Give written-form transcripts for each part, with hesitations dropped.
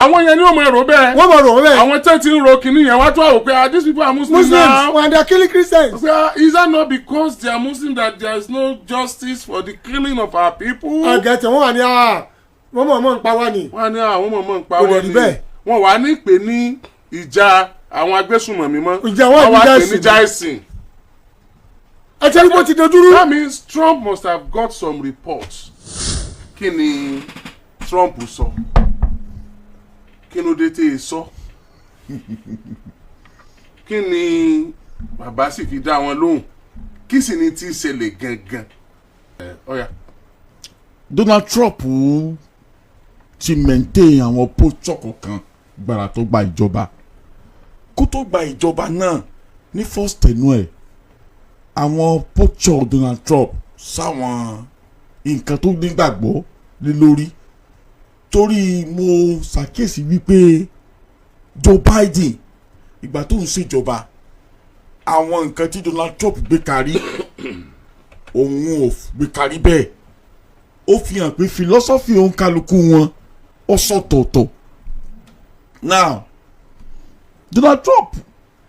àwọn yẹn ni wọ́n máa rò bẹ́ẹ̀. wọ́n máa rò bẹ́ẹ̀. àwọn tẹ́ ti ń ro kìíní yẹn wá tó àwò pé these people are Muslims now. and they are killing Christians. Is that not because they are Muslim that there is no justice for the killing of our people? àgẹ̀tẹ̀ wọ́n wà ní wọ́n mọ̀ ń pa wá ni. wọ́n ní àwọn mọ̀ ń pa wọ́n ni. wọ́n wà ní pè ní ìjà àwọn agbésùnmọ̀mí mọ́. ìjà wọn wà pè ní jáìsìn. ẹ tẹ́lẹ̀ bó ti dojúrú. that means Trump must have got some reports. kí ni Trump sọ? kí ló dé tí ì sọ? kí ni bàbá sì fi dá wọn lóhùn? kí sì ni tí ì ṣẹlẹ̀ gangan? Donald Trump ti maintain àwọn posture kọ̀ọ̀kan gbàrà tó gba ìjọba kó tó gba ìjọba náà ní first tenure ẹ̀ àwọn posture Donald Trump sáwọn nǹkan tó nígbàgbọ́ lé lórí torí mo ṣàkíyèsí wípé Joe Biden ìgbà tó ń ṣèjọba àwọn nǹkan tí Donald Trump gbé kárí òun ò gbé kárí bẹ́ẹ̀ ó fi hàn pé philosophy òun kálukú wọn ó sọ̀tọ̀ọ̀tọ̀. Now Donald Trump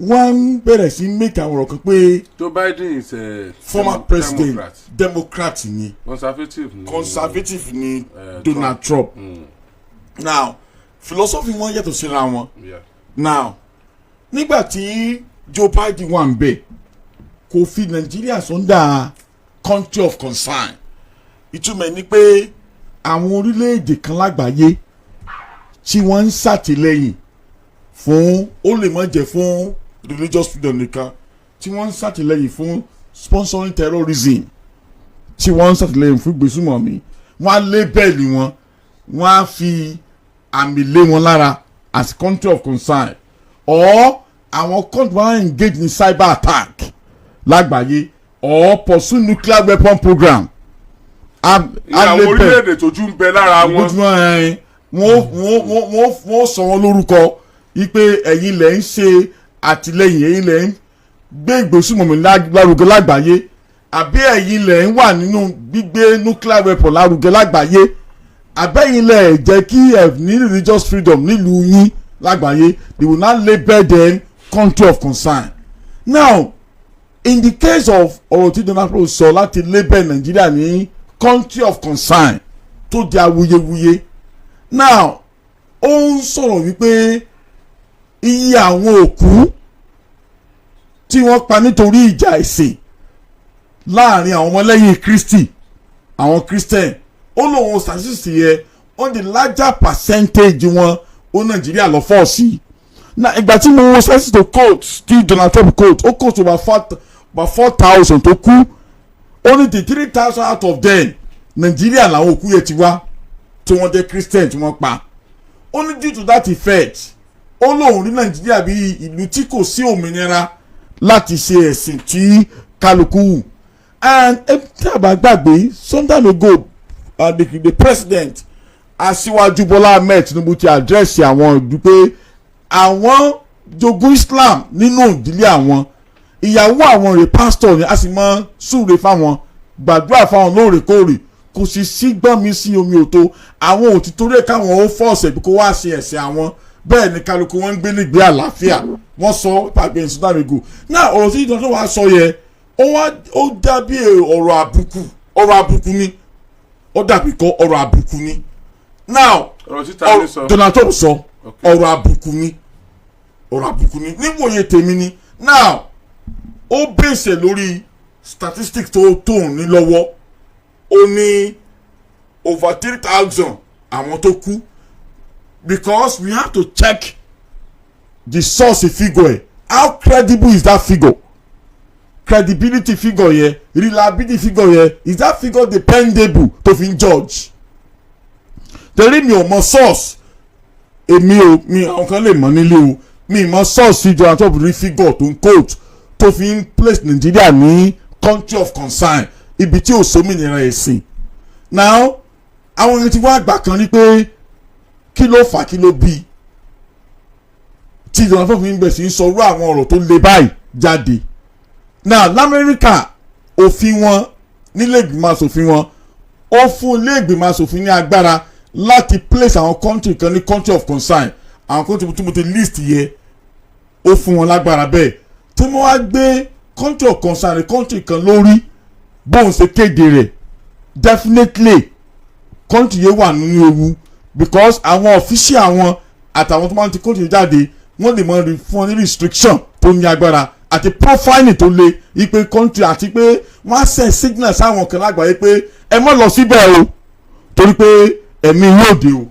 wọ́n bẹ̀rẹ̀ sí make àwọn ọ̀rọ̀ kan pé Joe Biden is a former president Democrat ni conservative ni Donald Trump. Now philosophy wọn yàtọ̀ síra wọn. Now nígbà tí Joe Biden wà ń bẹ̀ kò fi Nàìjíríà sọ́ndà country of concern ìtumọ̀ ni pé àwọn orílẹ̀-èdè kan lágbàáyé tí wọ́n ń ṣàtìlẹ́yìn fún ó lè má jẹ́ fún religious freedom nìkan tí wọ́n ń ṣàtìlẹ́yìn fún sponsoring terrorism tí wọ́n ń ṣàtìlẹ́yìn fún ìgbésùmọ̀mí wọ́n á lé bẹ́ẹ̀lì wọn wọ́n á fi àmì lé wọn lára as country of concern or àwọn country wọn á engage ní cyber attack lágbàáyé or pursue nuclear weapon program. àwọn orílẹ̀-èdè tójú ń bẹ lára wọn. wọ́n sọ wọn lórúkọ wípé ẹ̀yin lẹ̀ ń ṣe àtìlẹ́yìn ẹ̀yin lẹ̀ ń gbé ìgbésùmọ̀mí lárugẹ lágbàáyé àbí ẹ̀yin lẹ̀ ń wà nínú gbígbé nuclear weapon lárugẹ lágbàáyé àbẹ́yìn lẹ̀ jẹ́ kí ẹ̀ ní religious freedom nílùú yín lágbàáyé they will not label them country of concern. Now in the case of ọ̀rọ̀ tí Donald Trump sọ láti label Nàìjíríà ní country of concern tó di awuyewuye now ó ń sọ̀rọ̀ wípé iye àwọn òkú tí wọ́n pa nítorí ìjà ẹ̀sìn láàrin àwọn ọmọlẹ́yìn Kristi àwọn Christian ó lóun statistics yẹ on the larger percentage wọn ó Nàìjíríà lọ fọ́ sí na ìgbà tí mo wo statistics to quote tí Donald Trump quote ó quote about 4,000 tó kú only the 3,000 out of them Nàìjíríà làwọn òkú yẹn ti wá tí wọ́n jẹ́ Christian tí wọ́n pa only due to that effect ó lóun rí Nàìjíríà bí ìlú tí kò sí òmìnira láti ṣe ẹ̀sìn tí kálukú wù and tí a bá gbàgbé some time ago the president Aṣíwájú Bọ́lá Ahmed Tinubu ti àdírẹ́sì àwọn ìlú pé àwọn jogún Islam nínú ìdílé àwọn ìyàwó àwọn rè pásítọ̀ ni a sì máa súre fáwọn gbàdúrà fáwọn lóòrèkóòrè kò sì sí gbọ́n mi sí omi òtó àwọn òtítọ́ rẹ̀ káwọn ó fọ́ọ̀sẹ̀ bí kò wá ṣe ẹ̀sìn àwọn bẹ́ẹ̀ ni kálukú wọn ń gbé nígbé àlàáfíà wọ́n sọ pàgbé ìsúndámẹ́gò náà ọ̀rọ̀ tí ìdánwò wa sọ yẹ ó dàbí ọ̀rọ̀ àbùkù ni ó dàbí kọ́ ọ̀rọ̀ àbùkù ni now Donald Trump sọ ọ̀rọ̀ àbùkù ni níwòye tèmi ni now ó bèsè lórí statistics tó ní lọ́wọ́ ó ní over 3,000 àwọn tó kú because we have to check the source figure how credible is that figure credibility figure yẹ reliability figure yẹ is that figure dependable to fi judge torí mi ò mọ source mi àwọn kan lè mọ nílé o mi mọ source figure àti ọ̀bùnrin figure tó ń quote tó fi ń place Nigeria ní country of concern ibi tí ò sómìnira ẹ̀sìn now àwọn ènìyàn ti wá àgbà kan ní pé kí ló fà kí ló bí tí Donald Trump ń bẹ̀ sí sọ̀rọ̀ àwọn ọ̀rọ̀ tó le báyìí jáde now lamẹ́ríkà òfin wọn nílé ìgbìmọ̀ asòfin wọn ó fún ilé ìgbìmọ̀ asòfin ní agbára láti place àwọn country kan ní country of concern àwọn country tí mo ti list yẹ ó fún wọn lágbára bẹ́ẹ̀ tí wọ́n wá gbé country of concern ní country kan lórí bóun ṣe kéde rẹ̀ definitely country yẹn wà nínú ewu because àwọn official wọn àtàwọn tó máa ń ti country jáde wọ́n lè mọ fún ọ ní restriction tó ní agbára àti profiling tó le ipe country àti pé wọ́n á send signal sáwọn kan lágbàáyé pé ẹ má lọ síbẹ̀ o torí pé ẹ̀mí yóò dé o.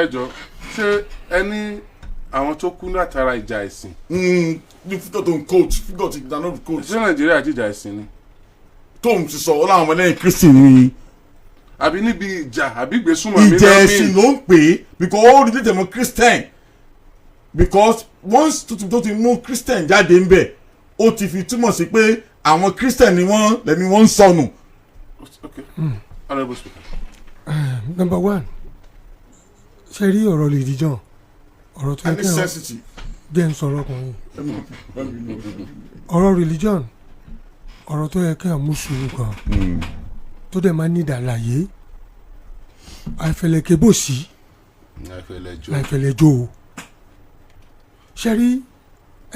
ẹjọ ṣé ẹni àwọn tó kú látara ìjà ẹ̀sìn. ní fígọ̀ tó ń coach fígọ̀ tó dáná coach. ṣé nàìjíríà jíjà ẹ̀sìn ni. tóun ti sọ ọ láwọn ọmọlẹ́yìn kristi ni. àbí níbi ìjà àbí ìgbésùnmọ̀ mi náà mi. ìjà ẹ̀sìn ló ń pè é because ó rí lédè mọ́ christian because once tó ti mú christian jáde ń bẹ̀ ó ti fi túmọ̀ sí pé àwọn christian ni wọ́n lẹ́ni wọ́n ń sọnù. okay honourable speaker. Number one ṣe rí ọ̀rọ̀ religion ọ̀rọ̀ tó yẹ kí wọ́n jẹ́ ń sọ̀rọ̀ ọkùnrin ọ̀rọ̀ religion ọ̀rọ̀ tó yẹ kí wọ́n mú sùúrù kan tó dẹ̀ máa ní ìdàlàyé àìfẹ̀lẹ̀kẹ́ bò sí àìfẹ̀lẹ̀jọ́ o ṣe rí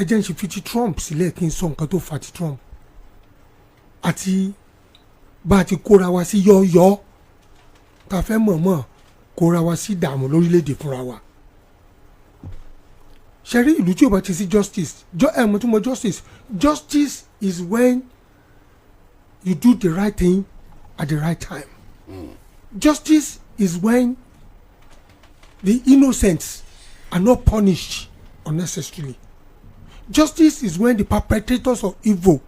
ẹjẹ́ ń ṣe fi ti Trump sílẹ̀ kí n sọ nǹkan tó fa ti Trump àti bá a ti kóra wa sí yọ́ọ́yọ́ tá a fẹ́ mọ̀ọ́mọ̀ kóra wa sí ìdààmú lórílẹ̀‐èdè fúnra wa ṣe rí ìlú tí o bá ti sí justice mo tún mọ justice is when you do the right thing at the right time justice is when the innocents are not punished unnecessarily justice is when the perpetrators of evil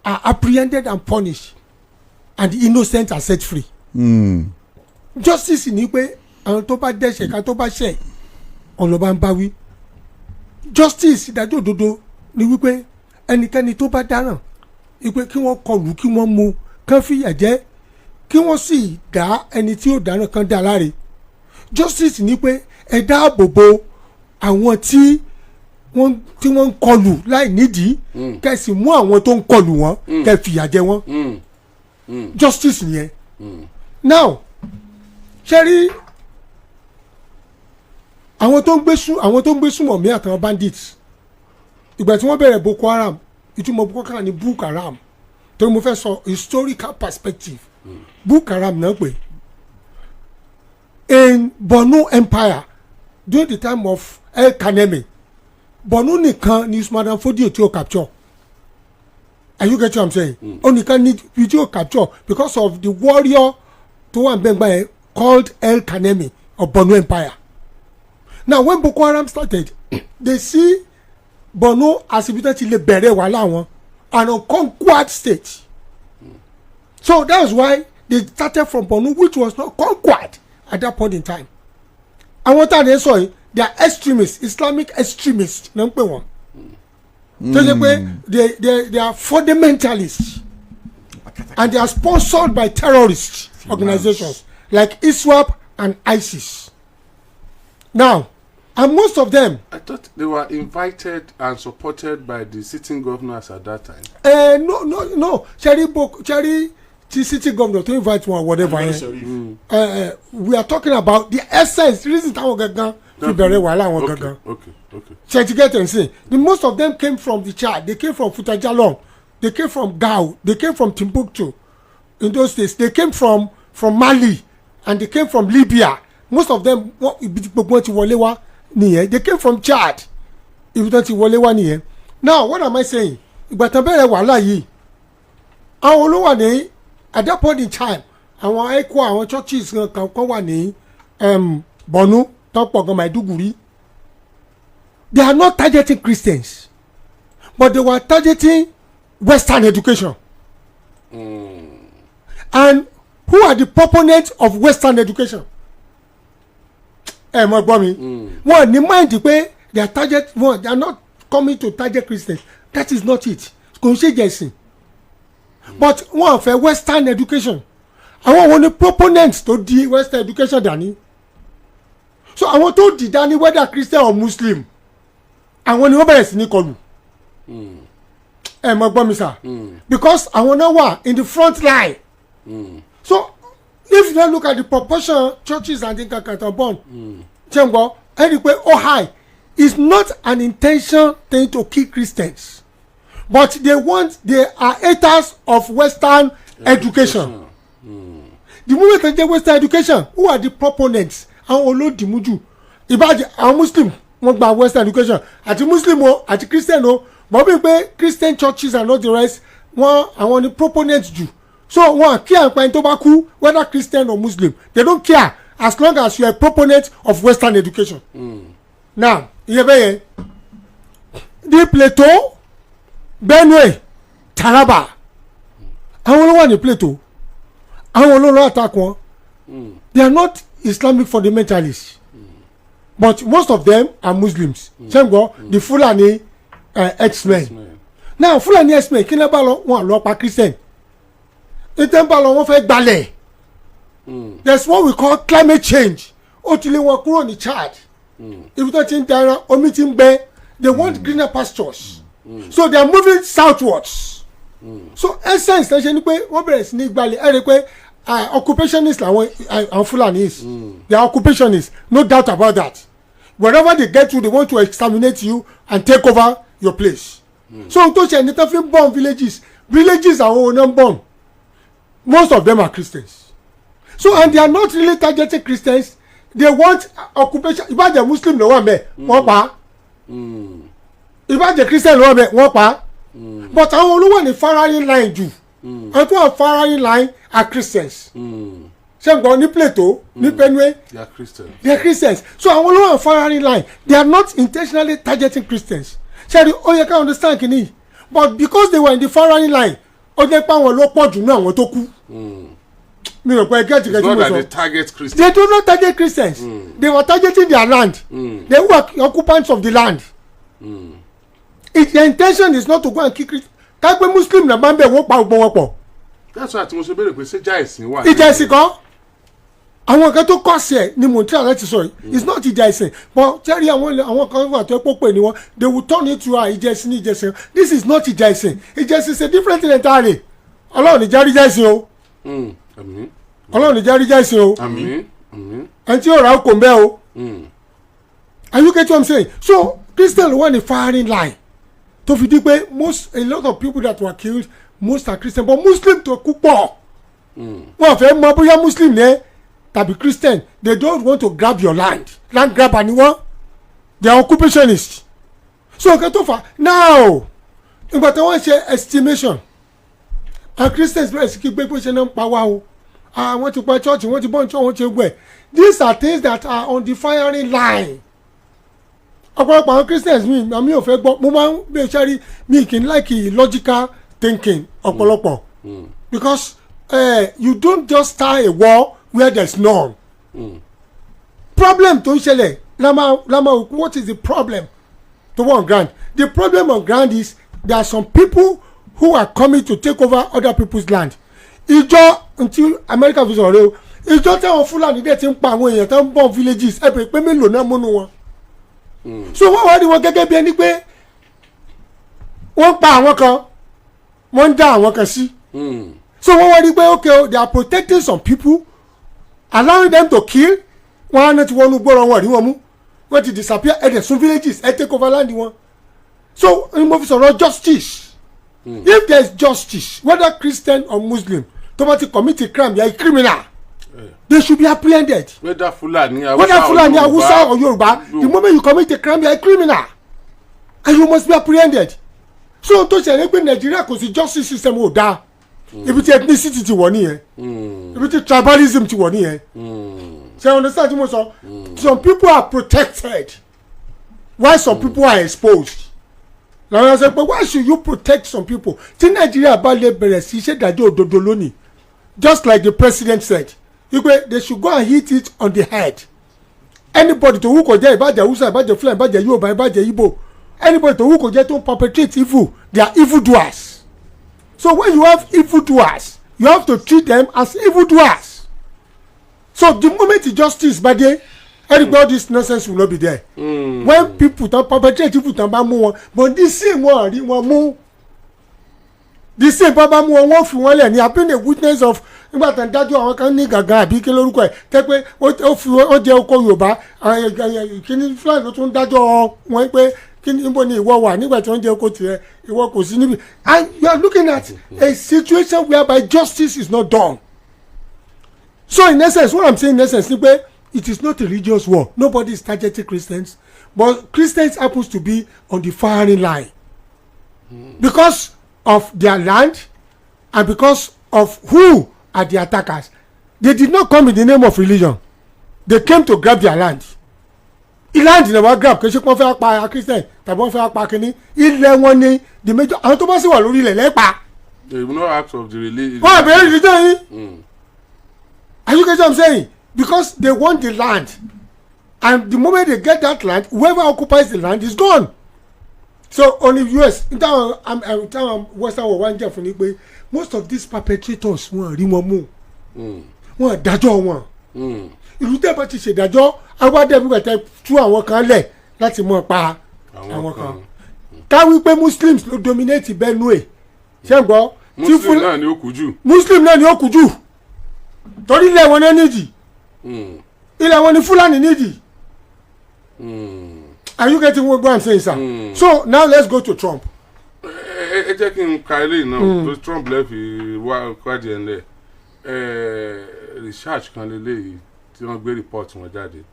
are apprehended and punished and the innocent are set free. Justice ni pé àwọn tó bá dẹ́ṣẹ̀ ká tó bá ṣẹ̀ ọlọ́ba ń bá wí justice ìdájọ́ òdodo ni wípé ẹnikẹ́ni tó bá dáràn wípé kí wọ́n kọlù kí wọ́n mú kán fìyà jẹ kí wọ́n sì dá ẹni tí ó dáràn kan dá láre justice ni pé ẹ dáàbò bo àwọn tí wọ́n ń kọlù láì nídìí kẹ́sì mú àwọn tó ń kọlù wọn kẹ́ fìyà jẹ wọn justice nìyẹn now ṣe rí àwọn tó ń gbé súnmọ̀ mí àtàwọn bandits ìgbà tí wọ́n bẹ̀rẹ̀ Boko Haram ìtumọ̀ Boko Haram ní Boko Haram torí mo fẹ́ sọ historical perspective Boko Haram náà pé in Borno Empire during the time of El Kanemi Borno nìkan ni Usman Dan Fodio tí ó capture are you get what I'm saying ó nìkan ní tí ó capture because of the warrior tó wà ń bẹ́ẹ̀ called El Kanemi of Borno Empire. Now when Boko Haram started they see Borno as if they le bẹ̀rẹ̀ wàhálà wọn an unconquered state so that's why they started from Borno which was not conquered at that point in time. Àwọn tá a lè sọ yìí they are extremists Islamic extremists náà ń pè wọ́n tó ṣe pé they are fundamentalists and they are sponsored by terrorist organizations like ISWAP and ISIS. Now, and most of them. I thought they were invited and supported by the sitting governors at that time. No. Cherry, the sitting governor to invite one or whatever. We are talking about the essence. Reason Okay. The most of them came from the Chad. They came from Futajalong. They came from Gao. They came from Timbuktu. In those days, they came from Mali. And they came from Libya. Most of them they came from Chad. Now what am I saying? At that point in time àwọn churches kan wà ní Borno tọ́pọ̀ Maiduguri. They are not targeting Christians but they were targeting Western education. And who are the proponents of Western education? Mo gbọ́ mi. Wọ́n ní mind pé they are not coming to target Christians. That is not it. Kò ń ṣe jẹ̀sìn. But wọ́n fẹ́ Western education. Àwọn wo ni proponents tó di Western education dání? So àwọn tó di dání whether Christian or Muslim àwọn ni wọ́n bẹ̀rẹ̀ sí ní kọlù. Mo gbọ́ mi sir. Because àwọn náà wà in the front line. So if you don't look at the proportion churches and things like that born ṣẹ́ngbọ́ ẹni pé ó high is not an intention thing to kill Christians but they are haters of Western education. The moment they get Western education who are the proponents àwọn olódìmújù ìbàjẹ́ àwọn Muslim wọ́n gba Western education àti Muslim o àti Christian o but bí pé Christian churches and all the rest wọ́n àwọn ni proponents jù so wọ́n care nípa ẹni tó bá kú whether Christian or Muslim they don't care as long as you are a proponent of Western education. Now ìyẹn bẹ́ẹ̀ yẹn ní Plateau Benue Taraba àwọn olówó ní Plateau àwọn olówó attack wọn they are not Islamic fundamentalists but most of them are Muslims ṣẹ́ngbọ́ the Fulani X-men now Fulani X-men kí ni bá lọ wọn lọ pa Christian ìtẹ́ ń bá lọ wọn fẹ́ gbalẹ̀ there's what we call climate change ó ti lé wọn kúrò ní Chad ibi tó ti ń dára omi ti ń gbẹ they want greener pastures so they are moving southwards so essence ṣe ṣe ni pé wọ́n bẹ̀rẹ̀ sí ní gbalẹ̀ ẹ̀ rí pé occupationists àwọn Fulanis they are occupationists no doubt about that wherever they get to they want to exterminate you and take over your place so n tó ṣe ẹni tó fi ń bomb villages àwọn ò náà bomb most of them are Christians so and they are not really targeting Christians they want occupation ìbàjẹ́ Muslim ló wà mẹ́ wọ́n pa ìbàjẹ́ Christian ló wà mẹ́ wọ́n pa but àwọn olówó ní firing line jù àwọn tó wà firing line are Christians ṣé n gbọ́ ní Plateau ní Benue they are Christians so àwọn olówó firing line they are not intentionally targeting Christians ṣé rí ó yẹ ká understand kìíní but because they were in the firing line ó jẹ́ pé àwọn ló pọ̀ jù ní àwọn tó kú mi ò pẹ́ get it's not that they target Christians they do not target Christians they were targeting their land they were occupants of the land their intention is not to go and kill Christians kápẹ́ Muslim náà máa ń bẹ̀ wọ́n pa ọgbọ́n wọn pọ̀. that's why tí mo ṣe béèrè pé ṣé ìjà ẹ̀sìn wà. ìjà ẹ̀sìn kan àwọn nǹkan tó kọ́ sí ẹ̀ ni Montreal láti sọ yìí it's not ìjà ẹ̀sìn but tẹ́rì àwọn kan wà tó pọ̀ pé ni wọ́n they will turn it to ìjà ẹ̀sìn ní ìjà ẹ̀sìn this is not ìjà ẹ̀sìn ìjà ẹ̀sìn is a different thing entirely Ọlọ́run ní járí ìjà ẹ̀sìn o Ọlọ́run ní járí ìjà ẹ̀sìn o ẹni tí yóò ra okò ń bẹ́ o are you get what I'm saying so Christian wà ní firing line tó fi di pé a lot of people that were killed most are Christian but Muslim tó kú pọ̀ wọ́n fẹ́ mọ̀ bóyá Muslim ní tàbí Christian they don't want to grab your land grabber ni wọ́n they are occupationists so nǹkan tó fà now ìgbà tí wọ́n ṣe estimation and Christians bẹ̀rẹ̀ sí kí gbé ṣe náà ń pa wá o wọ́n ti pa church wọ́n ti bọ́ church wọ́n ti gbẹ̀ these are things that are on the firing line ọ̀pọ̀lọpọ̀ àwọn Christians mi ò fẹ́ gbọ́ mo máa ń bẹ ṣẹ́rí mi kì í like logical thinking ọ̀pọ̀lọpọ̀ because you don't just start a war where there is none problem tó ń ṣẹlẹ̀ lama what is the problem to one ground the problem on ground is there are some people who are coming to take over other people's land ìjọ until America fi sọ̀rọ̀ o ìjọ táwọn Fúlàní dẹ̀ ti ń pa àwọn èèyàn tó ń bọ̀ villages ẹ pè pé mélòó náà múnú wọn so wọ́n wá ní wọn gẹ́gẹ́ bí ẹni pé wọ́n pa àwọn kan wọ́n ń dá àwọn kan sí so wọ́n wá ní pé okay they are protecting some people allowing them to kill wọ́n á ní tí wọ́n ń gbọ́rọ̀ wọn rí wọn mú wọ́n ti disappear ẹ̀ dẹ̀ sun villages ẹ̀ take over land wọn so ní mo fi sọ̀rọ̀ justice if there is justice whether Christian or Muslim tó bá ti commit a crime you are a criminal. They should be apprehended. Whether Fulani, Hausa or Yoruba, the moment you commit a crime, you are a criminal, and you must be apprehended. So to say pé Nigeria kò sí justice system ò dáa, ibi tí ethnicity ti wọ̀ nìyẹn, ibi tí tribalism ti wọ̀ nìyẹn. So you understand what I'm saying? Some people are protected, while some people are exposed. Now I say, but why should you protect some people? Tí Nigeria bá lè bẹ̀rẹ̀ sí ṣe dájọ́ òdodo lónìí, just like the president said. They should go and hit it on the head. Anybody to who could ìbàjẹ́ Hausa ìbàjẹ́ Fulani ìbàjẹ́ Yorùbá ìbàjẹ́ Igbo anybody to who could to perpetrate evil they are evildoers. So when you have evildoers you have to treat them as evildoers. So the moment the justice bá dé everybody this nonsense will not be there. When people don perpetrate evil tán bá mú wọn but this same one rí wọn mú the same bàbá mu wọn fi wọn lẹ̀ ní I've been a witness of nígbà tó ń dájọ́ àwọn kan ní gàgà àbí kí lórúkọ ẹ̀ tẹ́ pé ó jẹ́ oko Yorùbá kíní Fúlàní ló tún dájọ́ wọn pé kíní níbo ni ìwọ wà nígbà tí wọ́n jẹ́ oko tiẹ̀ ìwọ kò sí níbi and you are looking at a situation whereby justice is not done. So in essence what I'm saying in essence ni pé it is not a religious war. Nobody is targeting Christians, but Christians happens to be on the firing line because of their land and because of who are the attackers. They did not come in the name of religion. They came to grab their land. Land ni wọ́n grab kì í ṣe pé wọ́n fẹ́ pa Christian tàbí wọ́n fẹ́ pa kínní ilẹ̀ wọn ni the major àwọn tó bá sì wà lórí ilẹ̀ lẹ́pa. they will not act of the religion. wọ́n àbẹ̀rẹ̀ religion yìí. Are you get what I'm saying? Because they want the land, and the moment they get that land, whoever occupies the land is gone. So only US in town Western world one jẹ́ fún ni pé most of these perpetrators wọ́n rí wọn mú wọ́n dájọ́ wọn ìlú tẹ́ bá ti ṣèdájọ́ agbádẹ́ bí wẹ́tẹ́ tú àwọn kan lẹ̀ láti mọ̀ pa àwọn kan ká wí pé Muslims ló dominate Benue ṣé ń gbọ́ Muslim náà ni ó kú jù. Muslim náà ni ó kú jù torí ilẹ̀ wọn náà nídìí ilẹ̀ wọn ni Fúlàní nídìí. Are you getting what I'm saying, sir? So now let's go to Trump. ẹ jẹ́ kí n ka eléyìí náà tó Trump lẹ́ẹ̀fì wá kwadi ẹ̀ ńlẹ̀ research kan lélẹ́yìí tí wọ́n gbé report wọn jáde.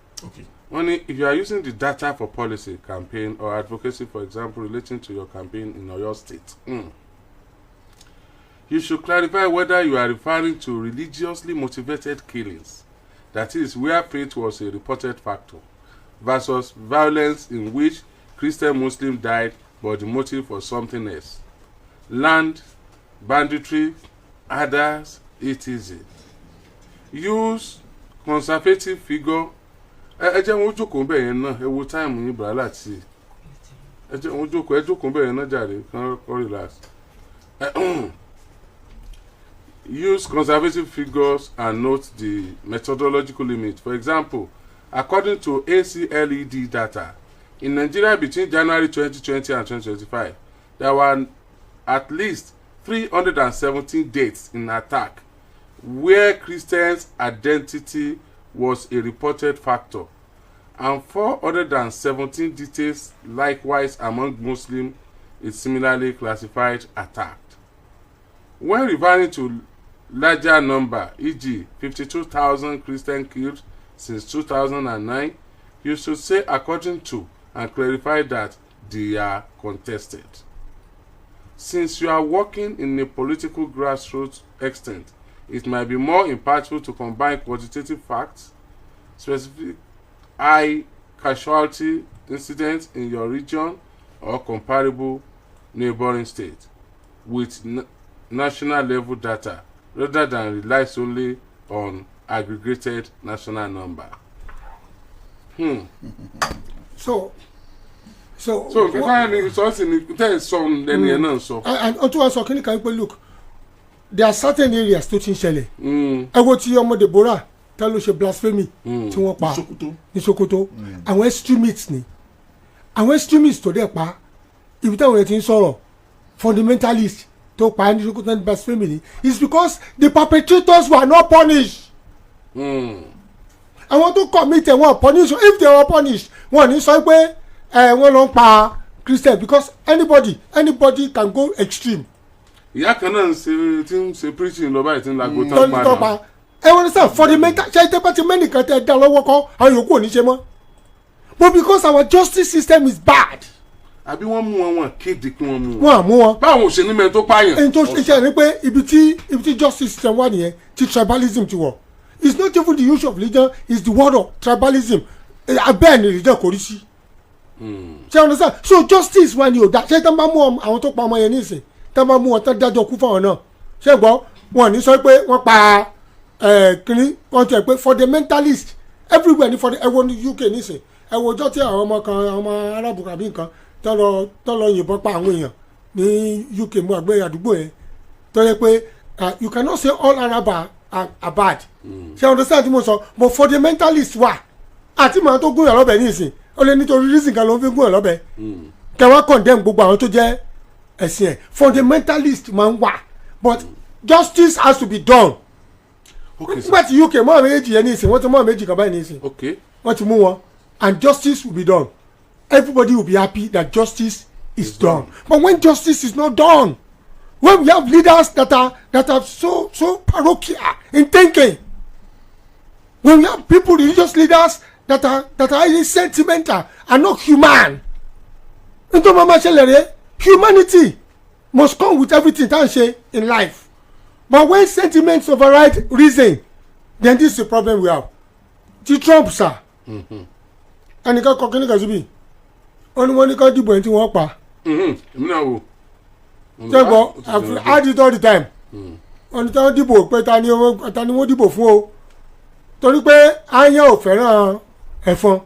Wọ́n ní if you are using the data for policy campaign or advocacy, for example relating to your campaign in Oyo State, you should clarify whether you are referring to religiously motivated killings, that is where faith was a reported factor, versus violence in which Christian Muslims died but the motive was something else. Land, banditry, others, etc. Use conservative figure. Ẹ jẹ́ wọn jókòó bẹ́ẹ̀ yẹn náà ẹ wo táìmù yín bàrà láti ẹ jẹ́ wọn jókòó bẹ́ẹ̀ yẹn náà jàre kàn relax. Use conservative figures and note the methodological limit. For example, according to ACLED data, in Nigeria between January 2020 and 2025, there were at least 317 deaths in attack where Christians' identity was a reported factor, and 417 deaths likewise among Muslims is similarly classified attack. When referring to larger number, e.g. 52,000 Christians killed since 2009, you should say according to and clarify that they are contested. Since you are working in a political grassroots extent, it might be more impactful to combine quantitative facts, specific high casualty incidents in your region or comparable neighboring states with national level data rather than rely solely on aggregated national number. So nǹkan ni sọ́ọ̀sì ni tẹ́ ẹ̀ sọ ẹni ẹ̀ náà sọ. and ọtún wa sọ kí ni kan pé look there are certain areas tó ti ń ṣẹlẹ̀ ẹ wo ti ọmọ Deborah tá ló ṣe blasphemy tí wọ́n pa ní Sokoto àwọn extremists ni àwọn extremists tó dẹ̀ pa ibi táwọn yẹn ti ń sọ̀rọ̀ fundamentalist tó pa ní Sokoto ní blasphemy ni it's because the perpetrators were not punished. Àwọn tó commit wọn punish if they were punished wọn ní sọ pé wọ́n lọ ń pa Christian because anybody can go extreme. Ìyá kan náà ti ń ṣe preaching lọ báyìí tí ń lago tán pa ẹ wọ́n sọ fundamental ṣe é tẹ́pẹ́ tí mẹ́nìkan tẹ́ dá lọ́wọ́ kọ́ àwọn yòókù ò ní ṣe mọ́ but because our justice system is bad. Àbí wọ́n mú wọn kéde kí wọ́n mú wọn. Wọ́n àmú wọn. Báwo ṣe ní mẹ́rin tó pààyàn. ẹni tó ṣe ni pé ibi tí justice system wà nìyẹn tí tribalism ti wọ̀ it's not even the use of religion it's the word of tribalism abẹ́ẹ̀ ni religion kò rí sí. ṣé ọ̀nà sáà so justice wà ní òdà ṣé tán bá mú àwọn tó pa ọmọ yẹn nísìn tán bá mú wọn tán dájọ́ kú fáwọn náà ṣé gbọ́ wọn ní sọ pé wọ́n pa kínní wọ́n tẹ̀ pé fundamentalist everywhere ní ẹwọ́ ní UK nísìn ẹwọ́ ọjọ́ tí àwọn ọmọ kan ọmọ arábù àbí nǹkan tán lọ yìnbọn pa àwọn èèyàn ní UK mú àgbẹ̀ àdúgbò yẹn tó yẹ pé you cannot say all Arab are bad ṣé ọ̀nà sáà tí mo sọ but fundamentalist wà àti màá tó gún yàrá ọbẹ̀ nísìn ó lè nítorí reason kan ló ń fi gún ẹ̀ lọ́bẹ̀ kẹwàá condemn gbogbo àwọn tó jẹ́ ẹ̀sìn ẹ̀ fundamentalist máa ń wà but justice has to be done. Okay, sir. nígbà tí UK mọ́ méjì yẹn ní ìsìn wọ́n ti mọ́ méjì kan báyìí ní ìsìn Okay. wọ́n ti mú wọn and justice will be done. Everybody will be happy that justice is done. But when justice is not done, when we have leaders that are so parochial in thinking, when we have people, religious leaders that are highly sentimental and not human, into mama shelere, humanity must come with everything that say in life. But when sentiments override reason, then this is the problem we have. The Trump sir, ẹnìkan kọ kíní kan síbi wọ́n ní ká dìbò ẹni tí wọ́n pa. èmi náà wò. ṣẹ́gbọ́n I had it all the time. wọ́n ní táwọn dìbò pé ta ni wọ́n dìbò fún o torí pé aáyán ò fẹ́ràn ẹ̀fọn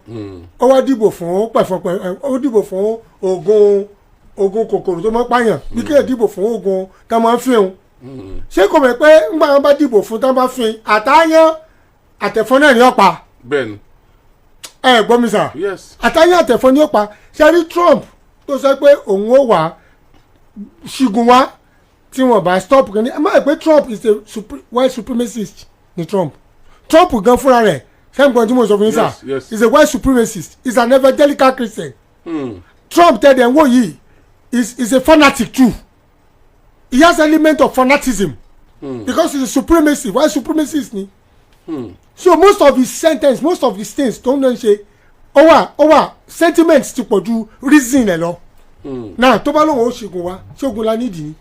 ó wá dìbò fún pẹ̀fọn ó dìbò fún oògùn kòkòrò tó máa ń pààyàn bí kéèyàn dìbò fún oògùn tá máa ń fíhun. ṣé kò mọ̀ pé ńgbà wọn bá dìbò fún tá bá fín àtàyàn àtẹ̀fọn náà ní ọ̀pá. bẹ́ẹ̀ni. ẹ gbọ́ mi sà. yes. àtàyàn àtẹ̀fọn ní ọ̀pá ṣẹ́rí Trump tó sọ pé òun ó wà ṣìgùn wá tí wọ́n bá stop kìíní ẹ má yẹ pé Trump is a white supremacist ni Trump gan fúnra rẹ̀ sẹ́ńgbọ́n tí mo sọ fún yín sà is a white supremacist is an evangelical Christian. Trump tẹ̀lé ẹ̀wọ̀n yìí is a fanatic too. He has element of fanaticism because he's a supremacy white supremacist ni. So most of his sentence most of his things tó ń lọ ṣe over sentiments ti pọ̀ ju reason ẹ̀ lọ. Now tó bá lóun ó ṣègùn wa ṣégun la nídìí ni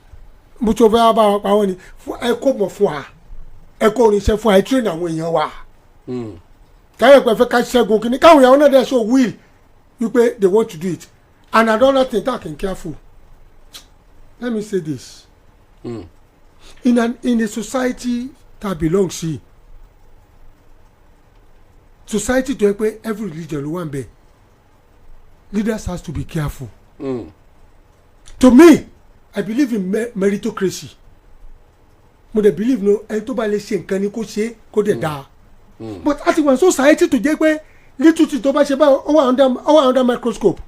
mo tó fẹ́ bá wa pa wọ́n ni ẹ kó mọ̀ fún wa ẹ kó oníṣẹ́ fún wa ẹ train àwọn èèyàn wa. káyọ̀ pẹ̀ fẹ́ ká ṣẹ́gun kìíní káwọn èèyàn náà dẹ̀ show will wípé they want to do it and another thing that can careful let me say this in a society that belongs to society to pé every religion ló wà ń bẹ leaders has to be careful. To me I believe in meritocracy mo dey believe no ẹni tó bá lè ṣe nǹkan ni kó ṣe kó dẹ̀ dáa but as in one society tó jẹ́ pé little thing tó bá ṣe báyìí ó wà under microscope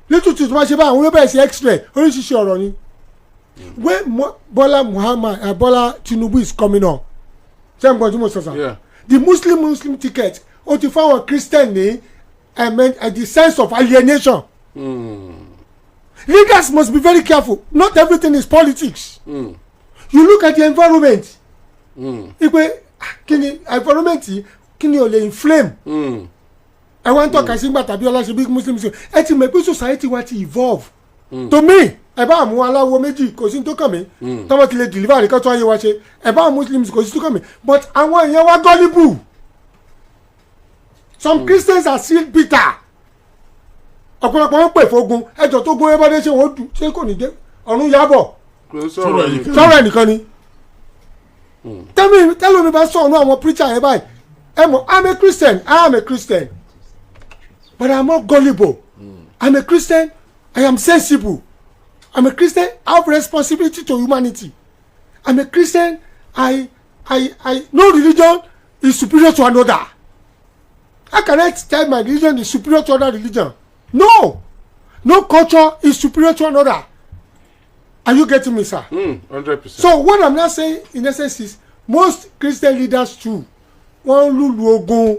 little thing tó bá ṣe báyìí àwọn yóò bẹ̀rẹ̀ sí x-ray oríṣiríṣi ọ̀rọ̀ ni when Bola Tinubu is coming on ṣé n gbọ́dọ̀ tí mo sọ sọ the Muslim ticket ó ti fáwọn Christian ní the sense of alienation. Leaders must be very careful. Not everything is politics. You look at the environment. Ipe kini environment kini o le inflame. I want to talk as ngba tàbí ola se big Muslims. E ti mọ̀ pé society wa ti evolve. To me, ẹ bá mú aláwo méjì kò sí tó kàn mí. Tó bá ti lè deliver kan tó ayé wa ṣe. Ẹ bá Muslims kò sí tó kàn mí. But àwọn èèyàn wa gullible. Some Christians are still bitter. Ọ̀pọ̀lọpọ̀ wọn pè fógun ẹjọ́ tó gún ẹbọdé ṣé wọ́n dùn ṣé kò ní dé ọ̀run yábọ̀ sọ̀rọ̀ ẹnìkan ni tẹ́lẹ̀ mi bá sọ̀rọ̀ àwọn preacher yẹn báyìí ẹ mọ̀ I am a Christian but I am not gullible I am a Christian I am sensible I am a Christian I have responsibility to humanity I am a Christian I no religion is superior to another. How can I tell my religion is superior to other religion? No culture is superior to another. Are you getting me, sir? 100%. So what I'm not saying in essence is most Christian leaders too wọ́n lùlù ogun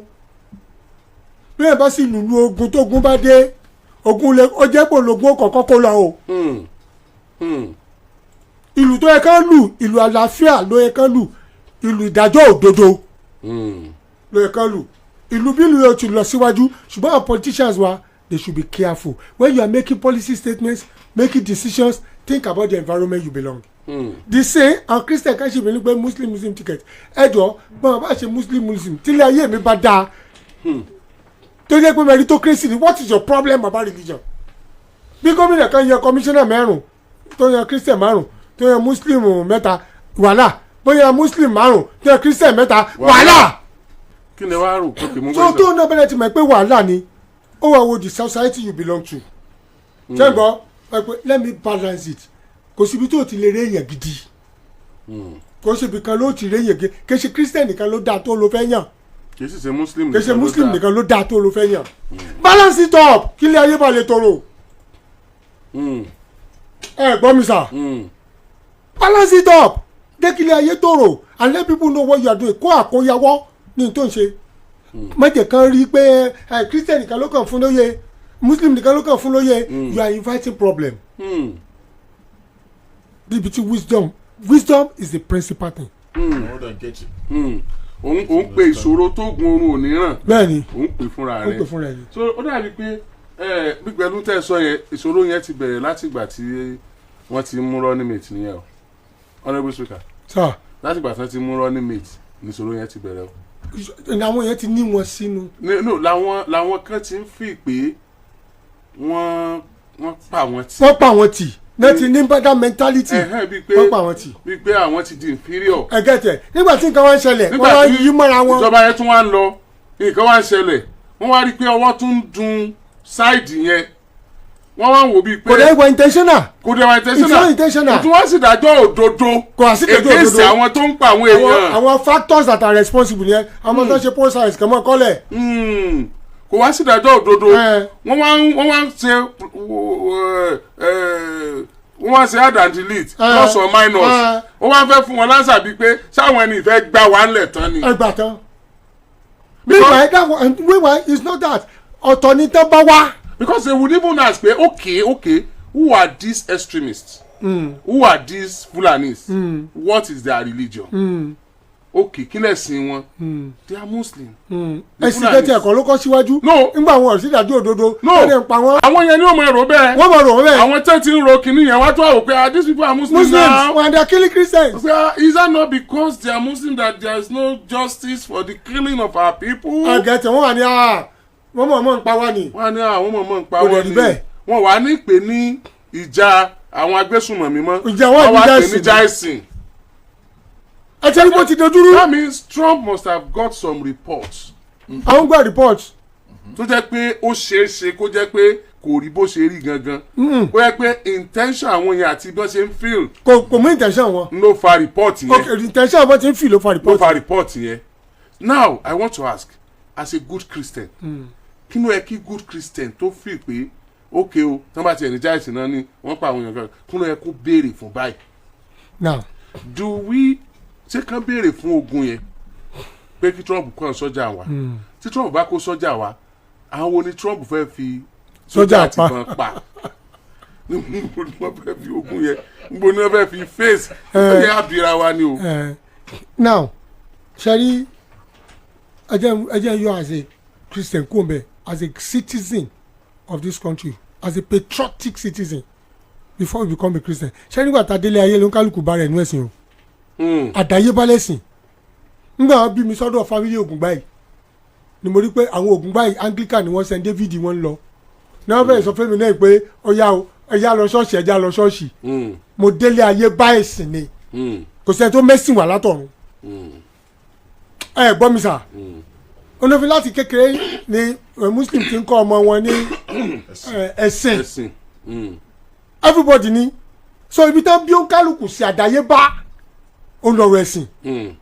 bí ẹ bá sì lùlù ogun tó gun bá dé ogun lè ó jẹ́ pò lógun kọ̀ọ̀kan kó lọ o. ìlù tó yẹ kán lù ìlù àlàáfíà ló yẹ kán lù ìlù ìdájọ́ òdodo ló yẹ kán lù ìlú bí ìlú yóò ti lọ síwájú ṣùgbọ́n our politicians wa they should be careful when you are making policy statements making decisions think about the environment you belong. The same and Christian kan ṣe bẹ̀rẹ̀ pé Muslim ticket ẹjọ́ bọ́n bá ṣe Muslim tílé ayé mi bá dáa tó yẹ pé meritocracy ni what is your problem about religion? bí gómìnà kan yẹ commissioner mẹ́rùn tó yẹ Christian márùn tó yẹ Muslim mẹ́ta wàhálà bóyá Muslim márùn tó yẹ Christian mẹ́ta wàhálà. kí ni wàá rò kókè mú so tó náà bẹ̀rẹ̀ ti mọ̀ pé wàhálà ni ó wà wo the society you belong to. ṣẹ́gbọ́n let me balance it kò síbi tó ti lè rí èèyàn gidi kò síbi kan ló ti rí èèyàn gidi kì í ṣe Christian nìkan ló dáa tó ló fẹ́ yàn kì í sì ṣe Muslim nìkan ló dáa tó ló fẹ́ yàn balance it up kí ilé ayé bá lè tòrò ẹ gbọ́ mi sà balance it up dékìlẹ̀ ayé tòrò and let people know what you are doing kó àkóyawọ́ ní tó ń ṣe mọ̀jẹ̀ kan rí i pé christian nìkan ló kàn fún lóye muslim nìkan ló kàn fún lóye you are inviting problem. níbi tí wisdom is the principal thing. òun pe ìṣòro tó gun oorun òní ràn bẹ́ẹ̀ni òun pè fúnra rẹ̀ so ó dàbí pé pípẹ́lú tẹ̀ sọ yẹn ìṣòro yẹn ti bẹ̀rẹ̀ láti ìgbà tí wọ́n ti mú running mate nìyẹn o honourable speaker láti ìgbà tí wọ́n ti mú running mate ìṣòro yẹn ti bẹ̀rẹ̀ o. làwọn yẹn ti ní wọn sínú. no làwọn kan ti ń fi pé wọ́n pa wọn tì. wọ́n pa wọn tì náà ti ní better mentality wọ́n pa wọn tì. bíi pé àwọn ti di inferior. ẹgẹtẹ nígbà tí nǹkan wá ń ṣẹlẹ̀ wọ́n wá yí mọ́ra wọn. ìjọba yẹn tún wá ń lọ nǹkan wá ń ṣẹlẹ̀ wọ́n wá rí i pé ọwọ́ tún ń dun ṣáìdì yẹn wọ́n wá ń wò bíi pé. kò dé ìwà intentional. kò dé ìwà intentional. it's not intentional. tí wọ́n sì dájọ́ òdodo. kò wá sí dájọ́ òdodo. èkéèsì àwọn tó ń pa àwọn èèyàn. àwọn factors that are responsible yẹn àwọn tó ń ṣe poll science kàn mọ́ kọ́lẹ̀. kò wá sí dájọ́ òdodo. wọ́n wá ń ṣe add and delete plus or minus ó wá fẹ́ fún wọn lásà bíi pé sáwọn ẹni ìfẹ́ gbà wá ńlẹ̀ tán ni. ẹ gbà tán. meanwhile it's not that ọ̀tọ̀ ni tán bá wá. because they would even ask pé okay who are these extremists who are these Fulanis what is their religion okay kí lẹ̀sìn wọn they are Muslim. ẹ̀sìn tẹ́tí ẹ̀kọ́ ló kọ́ síwájú. no nígbà wọn ò sí ìdájọ́ òdodo. no àwọn yẹn ni wọ́n máa rò bẹ́ẹ̀. wọ́n máa rò bẹ́ẹ̀. àwọn tẹ́ ti ń ro kìíní yẹn wá tó àwò pé these people are Muslims now. and they are killing Christians. Is that not because they are Muslim that there is no justice for the killing of our people. àgẹ̀tẹ̀ wọ́n wà ní wọ́n mọ̀ ń pa wá ni. wọ́n ní àwọn mọ̀ ń pa wá ni. wọ́n wà ní pè ní ìjà àwọn agbésùnmọ̀mí mọ́. ìjà wọn wà pè ní jáìsìn. ẹ tẹ́ ní bó ti dojúrú. that means Trump must have got some reports. àwọn gba reports. tó jẹ́ pé ó ṣeé ṣe kó jẹ́ pé kò rí bó ṣe rí gangan. kó jẹ́ pé intention àwọn yẹn àti bí wọ́n ṣe ń feel. kò mú intention wọn. ló fa report yẹn. okay intention wọn ti ń feel ló fa report. ló fa report yẹn. now I want to ask as a good Christian. kí ló yẹ kí good Christian tó feel pé okay o tán bá ti ẹni jáìsì náà ni wọ́n pa àwọn èèyàn kan kí ló yẹ kó béèrè fún báyìí. now do we ṣé kán béèrè fún ogun yẹn pé kí Trump kó sọ́jà wa tí Trump bá kó sọ́jà wa àwọn wo ni Trump fẹ́ fi sọ́jà àti ìbọn pa níbo ni wọ́n fẹ́ fi ogun yẹn níbo ni wọ́n fẹ́ fi face ẹ̀yẹ àbíra wa ni o. now ṣẹ́rí ẹjẹ́ yọ as a Christian kúnbẹ̀ as a citizen of this country as a patriotic citizen before we become a Christian ṣẹ́rí nígbà tá a délé ayé ló ń kálukú bá rẹ̀ nú ẹ̀sìn o àdáyébálẹ̀sìn nígbà bí mi sọ́dọ̀ family Ògùngbáyì ni mo rí pé àwọn Ògùngbáyì Anglican ni wọ́n St. David wọ́n lọ ní wọ́n bẹ̀rẹ̀ sọ fún mi náà pé ẹ̀yà lọ ṣọ́ọ̀ṣì ẹ̀yà lọ ṣọ́ọ̀ṣì mo délé ayé bá ẹ̀sìn ni kò sẹ́ni tó mẹ́sìn wà látọ̀run ẹ gbọ́ mi sà onífi láti kékeré ni Muslim ti ń kọ́ ọmọ wọn ní ẹ̀sìn everybody ni so ibi tán bí ó ń kálukú sí àdáyébá olùrọ̀ ẹ̀sìn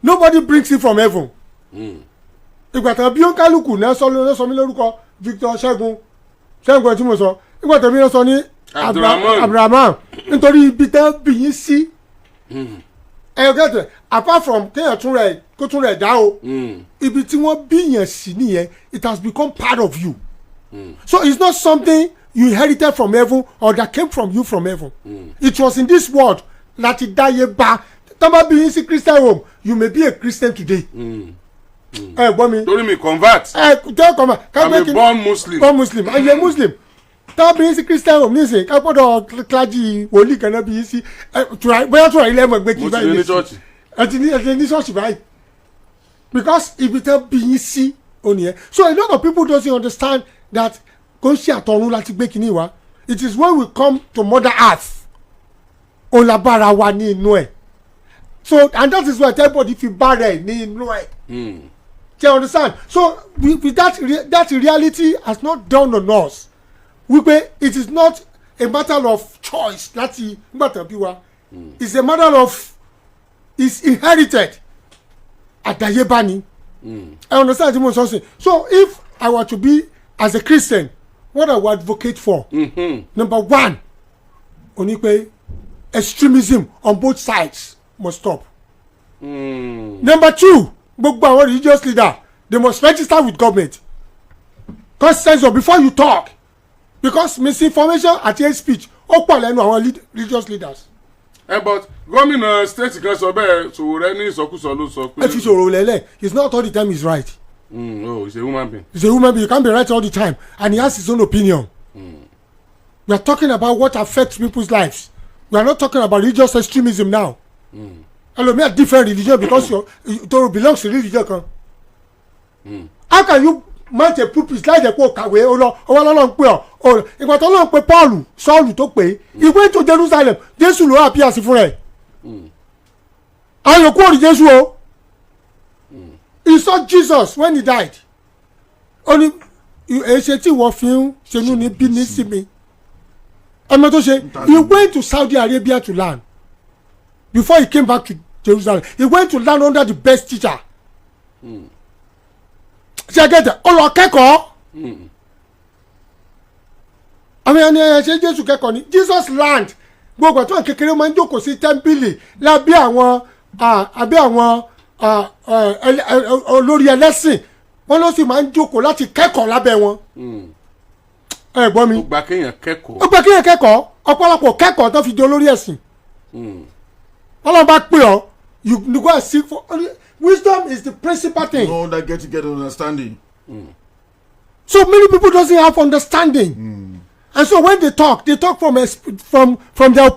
nobody brings it from heaven ìgbà tán bí ó ń kálukú náà sọ mí lórúkọ Victor Ṣẹ́gun tí mo sọ ìgbà tán bí wọ́n sọ ní Abraham nítorí ibi tán bí yín sí ẹ̀yọ́kẹ́tẹ̀ apart from kéèyàn tún rẹ̀ dá o ibi tí wọ́n bí yàn sí nìyẹn it has become part of you so it's not something you inherited from heaven or that came from you from heaven it was in this world láti dáyé bá tọ́ba bí yín sí Christian home you may be a Christian today. ẹ gbọ́ mi. torí mi convert. jẹ́ convert. I'm a born Muslim. born Muslim and you are Muslim. tọ́ba bí yín sí Christian home nísìnyí ká gbọ́dọ̀ clergy wòlíì kan náà bí yín sí bóyá tura ilé ẹ̀mọ́ gbé kí báyìí ní ṣọ́ọ̀ṣì. ẹ ti ní ṣọ́ọ̀ṣì báyìí because ibi tán bí yín sí ònìyẹn so a lot of people don't understand that kò ń ṣe àtọ̀run láti gbé kíní wa it is when we come to Mother Earth olabara wa ní inú ẹ̀. So and that is why everybody fi barren ní inú ẹ̀. Do you understand? So with that reality has not dawned on us. Wípé it is not a matter of choice láti gbàtàn bí wa. It's a matter of it's inherited. Àdáyébá ni. I understand tí mo sọ sí. So if I were to be as a Christian, what I would advocate for, number one, ó ní pé extremism on both sides must stop. Mm. Number 2, gbogbo àwọn religious leader they must register with government. Consensus before you talk, because misinformation àti hate speech ó pọ̀ lẹ́nu àwọn religious leaders. But gómìnà state kan sọ bẹ́ẹ̀ Sowore ní ìsọkúsọ ló sọ pé. Ẹ fi sọ̀rọ̀ lẹ́lẹ̀, it's not all the time he's right. Oh, he's a human being. He's a human being, you can't be right all the time, and he has his own opinion. We are talking about what affects people's lives. We are not talking about religious extremism now. Hello, me a different religion because you belongs to religion kan. How can you mount a pulpit láì jẹ́ pé o kàwé o lọ ọwọ́ lọ́lọ́ ń pè ọ́ ìgbà tó lọ́n pe Paul Sọ́ọ̀lù tó pè é he went to Jerusalem Jésù ló appear sí fún rẹ̀. Àwọn yòókù ò rí Jésù o. He saw Jesus when he died. Ó ní èsè tí wọ́n fi ń ṣenú ní bí ní sí mi. Ẹ̀mọ́ tó ṣe he went to Saudi Arabia to learn before he came back to Jerusalem. He went to learn under the best teacher. Ṣé gẹ́gẹ́ ó lọ kẹ́kọ̀ọ́. Àwọn ẹni ẹ̀ ṣe Jésù kẹ́kọ̀ọ́ ni Jesus learned gbogbo tó kékeré máa ń jókòó sí tẹ́ḿpìlì lábẹ́ àwọn olórí ẹlẹ́sìn wọn ló sì máa ń jókòó láti kẹ́kọ̀ọ́ lábẹ́ wọn. Ẹ gbọ́ mi. Ó gba kéèyàn kẹ́kọ̀ọ́. Ó gba kéèyàn kẹ́kọ̀ọ́ ọ̀pọ̀lọpọ̀ kẹ́kọ̀ọ́ tó fi di olórí ẹ̀sìn. Ọlọ́run bá pè ọ́ you go and seek for wisdom is the principal thing. No that get understanding. So many people doesn't have understanding. And so when they talk from their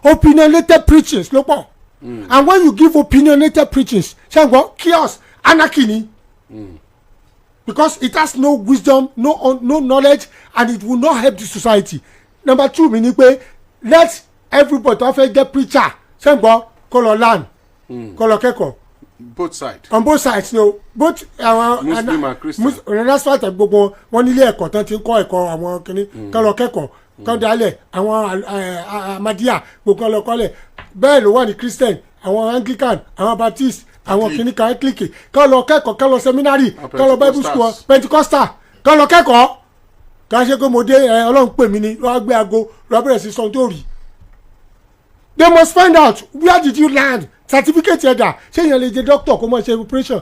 opinionated preachings ló pọ̀. And when you give opinionated preachings ṣe gbọ́ chaos anarchy ni. Because it has no wisdom no knowledge and it will not help the society. Number 2 mi ni pé let everybody tó fẹ́ get preacher ṣe gbọ́ kó lọ learn kó lọ kẹ́kọ̀ọ́. Both sides. On both sides no both Muslim and Christian. Nasfat gbogbo wọn nílé ẹ̀kọ́ tán ti ń kọ́ ẹ̀kọ́ àwọn kìnnì kán lọ kẹ́kọ̀ọ́ kán dalẹ̀ àwọn Ahmadiyya gbogbo kán lọ kọ́lẹ̀ bẹ́ẹ̀ ló wà ní Christian àwọn Anglican àwọn Baptist àwọn kìnnì Catholic kán lọ kẹ́kọ̀ọ́ kán lọ seminary kán lọ Bible school Pentecostal kán lọ kẹ́kọ̀ọ́ kán ṣe pé mo dé Ọlọ́run pè mí ni lọ́wọ́ gbé aago lọ́wọ́ bẹ̀rẹ̀ sí sọ́n tó rí. They must find out where did you learn certificate ẹ̀dà ṣé èèyàn lè jẹ́ doctor kó mọ̀ ṣe operation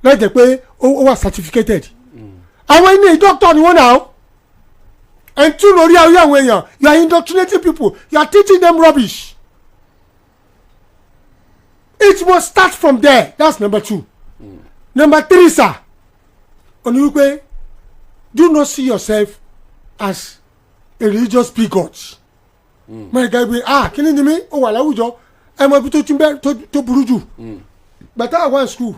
láì jẹ́ pé ó wà certificated. Àwọn ilé doctor ni wọ́n náà and tún lórí àwọn èèyàn you are indoctrinating people you are teaching them rubbish. It must start from there. That's number 2. Number 3 sir oni wípé do not see yourself as a religious bigot. Mọ̀ ẹ̀ka ìgbé kíni ni mí ó wà láwùjọ ẹ mọ ibi tó ti bẹ tó burú jù. Bàtà àwọn school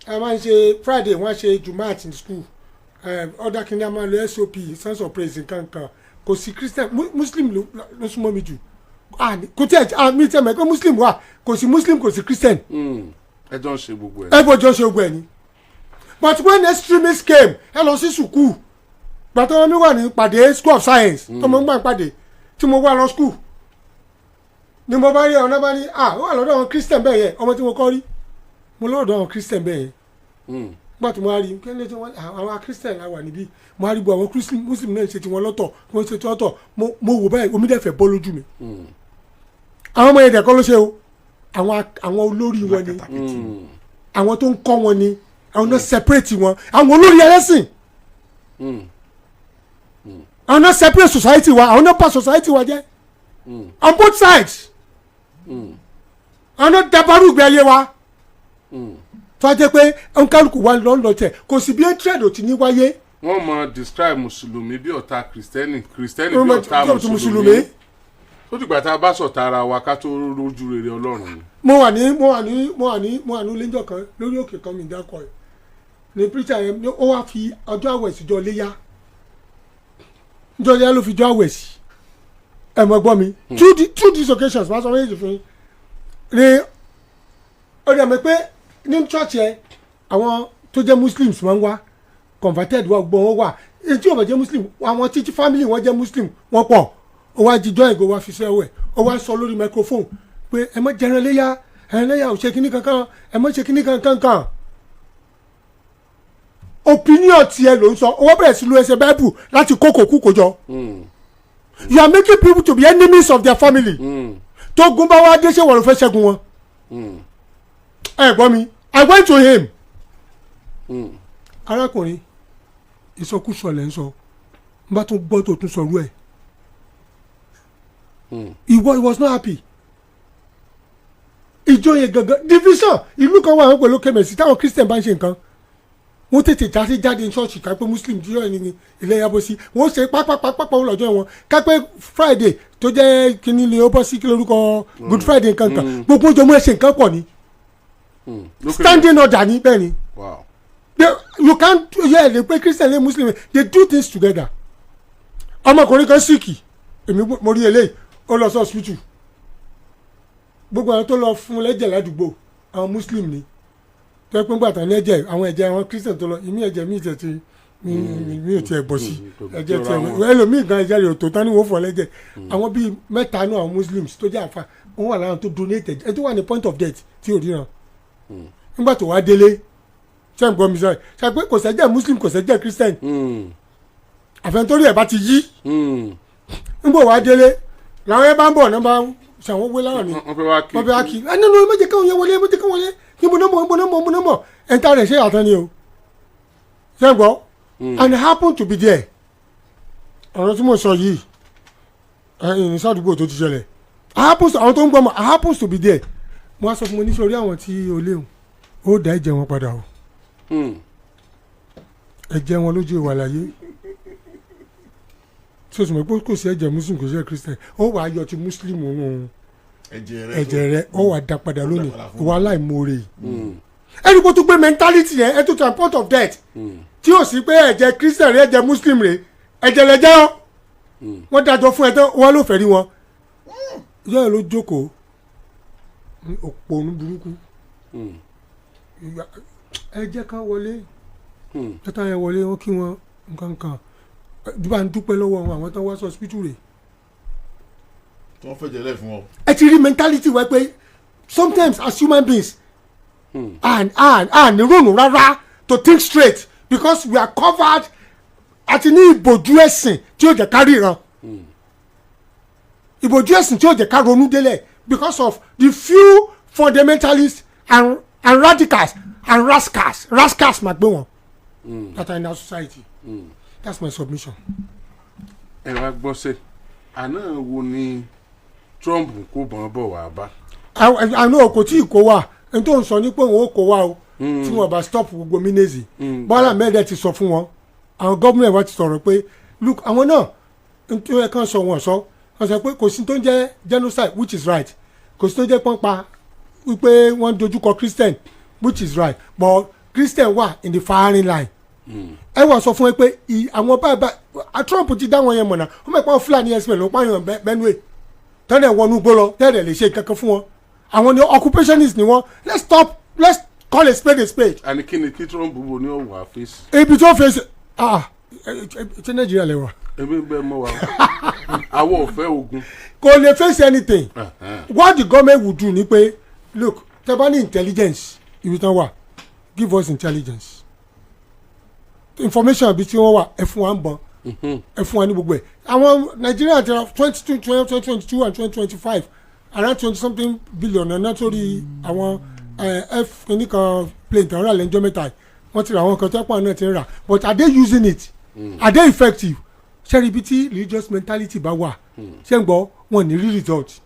ẹ máa ń ṣe Friday wọ́n á ṣe Jumat in school ọ̀dà kìnìún a máa lo SOP sense of praise nǹkan kò sí Christian Muslim ló súnmọ́ mi jù kò tí ẹ mi tẹ́ mọ̀ pé Muslim wà kò sí Muslim kò sí Christian. Ẹ jọ ń ṣe gbogbo ẹ. Ẹ bọ́ jọ ṣe gbogbo ẹ ni. But when extremists came ẹ lọ sí sùkúù gbàtà wọn mi wà ní pàdé School of Science tó mọ̀ ń gbà pàdé tí mo wà lọ school ni mo bá rí ọ̀nà bá ní ó wà lọ́dọ̀ àwọn Christian bẹ́ẹ̀ yẹn ọmọ tí mo kọ́ rí mo lọ́dọ̀ àwọn Christian bẹ́ẹ̀ yẹn gbà tí mo rí kí ló tí wọ́n àwọn Christian la wà níbí mo rí bọ́ àwọn Muslim náà ṣe ti wọn lọ́tọ̀ wọ́n ṣe ti lọ́tọ̀ mo wò báyìí omi dẹ̀fẹ̀ bọ́ lójú mi àwọn ọmọ yẹn dẹ̀kọ́ ló ṣe o àwọn olórí wọn ni àwọn tó ń kọ́ wọn ni àwọn náà separate wọn àwọn olórí ẹlẹ́sìn àwọn náà separate society wa àwọn náà pa society wa jẹ́ on both sides àwọn náà dabaru ìgbé ayé wa tó a jẹ́ pé nkálukú wa lọ́nà tẹ̀ kò sì bí trade ò ti ní wáyé. Wọ́n mọ describe mùsùlùmí bí ọ̀tá kìrìsìtẹ́nì bí ọ̀tá mùsùlùmí ó dìgbà tá a bá sọ̀tà ara wa ká tó rójú rere Ọlọ́run ni. mo wà ní lẹ́jọ́ kan lórí òkè kan mi dákọ̀ ẹ̀ ní preacher yẹn ó wá fi ọjọ́ àwẹ̀ síjọ́ léyà ọjọ́ léyà ló fi jọ́ àwẹ̀ sí ẹ mọ̀ gbọ́ mi through these occasions wọ́n sọ wọ́n yéé fún yín ní ọdún àmì pé ní church yẹn àwọn tó jẹ́ Muslims máa ń wá converted wa gbọ́ wọn wà èyí tí ò bá jẹ́ Muslim àwọn títí family wọn jẹ́ Muslim wọ́n pọ̀ ó wá jíjọ́ ìgò wa fi sẹ́wẹ̀ ó wá sọ lórí microphone pé ẹ má jẹran léyà ò ṣe kíní kankan ẹ má ṣe kíní kankan opinion tiẹ̀ ló ń sọ owó bẹ̀rẹ̀ sí lu ẹsẹ̀ Bible láti kókò kú kójọ. You are making people to be enemies of their family. tó gun bá wá dé ṣé wọ́n ló fẹ́ ṣẹ́gun wọn. ẹ gbọ́ mi I went to him. arákùnrin ìsọkúsọ lẹ́ ń sọ n bá tún gbọ́ tó tún sọ̀rọ̀ ẹ̀. He was not happy. ìjọ yẹn gangan division ìlú kan wà wọn pẹ̀lú kẹmẹ̀sì táwọn Christian bá ń ṣe nǹkan wọ́n tètè jáde ní ṣọ́ọ̀ṣì kápẹ́ Muslim jíjọ́ ní ilé yàbọ̀ sí wọ́n ṣe pápápápá lọ́jọ́ wọn kápẹ́ Friday tó jẹ́ kíní ni ó bọ́ sí kí lórúkọ Good Friday nǹkan gbogbo ọjọ́ mú ẹ ṣe nǹkan pọ̀ ni standing order ni bẹ́ẹ̀ ni you can't hear the pé Christian and Muslim they do things together. ọmọkùnrin kan síkì èmi mo rí eléyìí ó lọ sí hospital gbogbo àwọn tó lọ fún lẹ́jẹ̀ ládùúgbò àwọn Muslim ni tó yẹ pé ńgbà tán lẹ́jẹ̀ àwọn ẹ̀jẹ̀ àwọn Christian tó lọ ìmí ẹ̀jẹ̀ mi ìtẹ̀ tí mi ò tiẹ̀ bọ̀ sí ẹ̀jẹ̀ tiẹ̀ ẹlòmíì gan ẹ̀jẹ̀ rẹ̀ ò tó tán ní wọ́n fọ́ lẹ́jẹ̀ àwọn bíi mẹ́ta náà àwọn Muslims tó jẹ́ àfa wọ́n wà láwọn tó donate ẹ̀ tó wà ní point of death tí ò ríran nígbà tó wá délé ṣé ń gbọ́ mi sọ́ọ̀ ṣe pé kò sẹ́jẹ̀ Muslim kò sẹ́jẹ̀ Christian àfẹnitórí ẹ̀ bá ti yí nígbà wá délé làwọn ẹ bá ń bọ̀ náà bá ṣàwọn wé láwọn ni wọ́n fẹ́ wá kí ẹ nínú méje káwọn yẹn wọlé méje káwọn wọlé níbo náà mọ̀ ẹ̀ ń ta rẹ̀ ṣe àtàn ni o ṣé ń gbọ́ and I happen to be there ọ̀rọ̀ tí mo sọ yìí ẹ̀yìn sádùúgbò tó ti ṣẹlẹ̀ àwọn tó ń gbọ́ mọ̀ I happen to be there mo wá sọ fún mo ní sórí àwọn tí o léwu ó dá ẹ̀jẹ̀ wọn padà o ẹ̀jẹ̀ wọn lójú ìwà láyé tí o sì mọ̀ pé kò sí ẹ̀jẹ̀ Muslim kò sí ẹ̀ Christian ó wàá yọ ti Muslim òun ẹ̀jẹ̀ rẹ ó wàá dá padà lónìí ìwà aláìmoore ẹni kó tún gbé mentality yẹn ẹ tún to a point of death tí o sì pé ẹ̀jẹ̀ Christian rẹ ẹ̀jẹ̀ Muslim rẹ ẹ̀jẹ̀ lẹ́jẹ̀ ọ́ wọ́n dájọ́ fún ẹ tán wọ́n ló fẹ́ rí wọn ìjọ yẹn ló jókòó òpònú burúkú ẹ̀jẹ̀ kan wọlé tata yẹn wọlé wọn kí wọn nǹkan bá ń dúpẹ́ lọ́wọ́ wọn àwọn tó wá sí hospital rẹ̀. tí wọ́n fẹ́ jẹ́lẹ̀ fún ọ. ẹ ti rí mentality wẹ́ pé sometimes as human beings ní ronú rárá to think straight because we are covered àti ní ìbòjú ẹ̀sìn tí ó jẹ́ ká ríran ìbòjú ẹ̀sìn tí ó jẹ́ ká ronú délẹ̀ because of the few fundamentalists and radicals and rascals máa gbé wọn that are in our society. That's my submission. ẹ wá gbọ́ sẹ́ àná wo ni Trump kó bọ̀n bọ̀ wá bá. àná kò tí ì kó wa ẹni tó ń sọ ní pé òun ó kó wa o tí wọn bá stop gbogbo Menezi Bọ́lá mẹ́ẹ̀dẹ́ ti sọ fún wọn àwọn gọ́ọ̀mẹ̀ntì wa ti sọ̀rọ̀ pé look àwọn náà nítorí ẹ̀ kàn sọ wọn sọ pé kò sí tó ń jẹ́ genocide which is right kò sí tó ń jẹ́ pọ́npa wípé wọ́n dojúkọ Christian which is right but Christian wà in the firing line. ẹ wọ́n sọ fún ẹ pé àwọn báyìí Trump ti dá wọn yẹn mọ̀nà wọ́n mọ̀ pé Fúlàní ẹ̀sìn ló pààyàn Benue tẹ́lẹ̀ wọnú gbó lọ tẹ́lẹ̀ lè ṣe kankan fún wọn àwọn ni occupationist ni wọn let's call a spade a spade. àní kí ni kí Trump wo ni ó wà fèsì. ibi tó fèsì ṣé Nàìjíríà lè wà. ebi bẹ́ẹ̀ mọ́ wa àwọn ò fẹ́ ogun. kò lè face anything what the government would do ni pé look tẹ́ bá ní intelligence ibi tán wà give us intelligence information àbí tí wọ́n wà ẹ fún wa ń bọ̀ ẹ fún wa ní gbogbo ẹ̀ àwọn Nàìjíríà ti ra 2022 and 2025 around 20 something billion náà torí àwọn f nìkan plane tàn rà lẹ́jọ́ mẹ́ta wọ́n ti ra àwọn kan tó pọ̀ náà ti ń rà but are they using it are they effective ṣẹ́ni ibi tí religious mentality bá wà ṣé ń gbọ́ wọn ní real result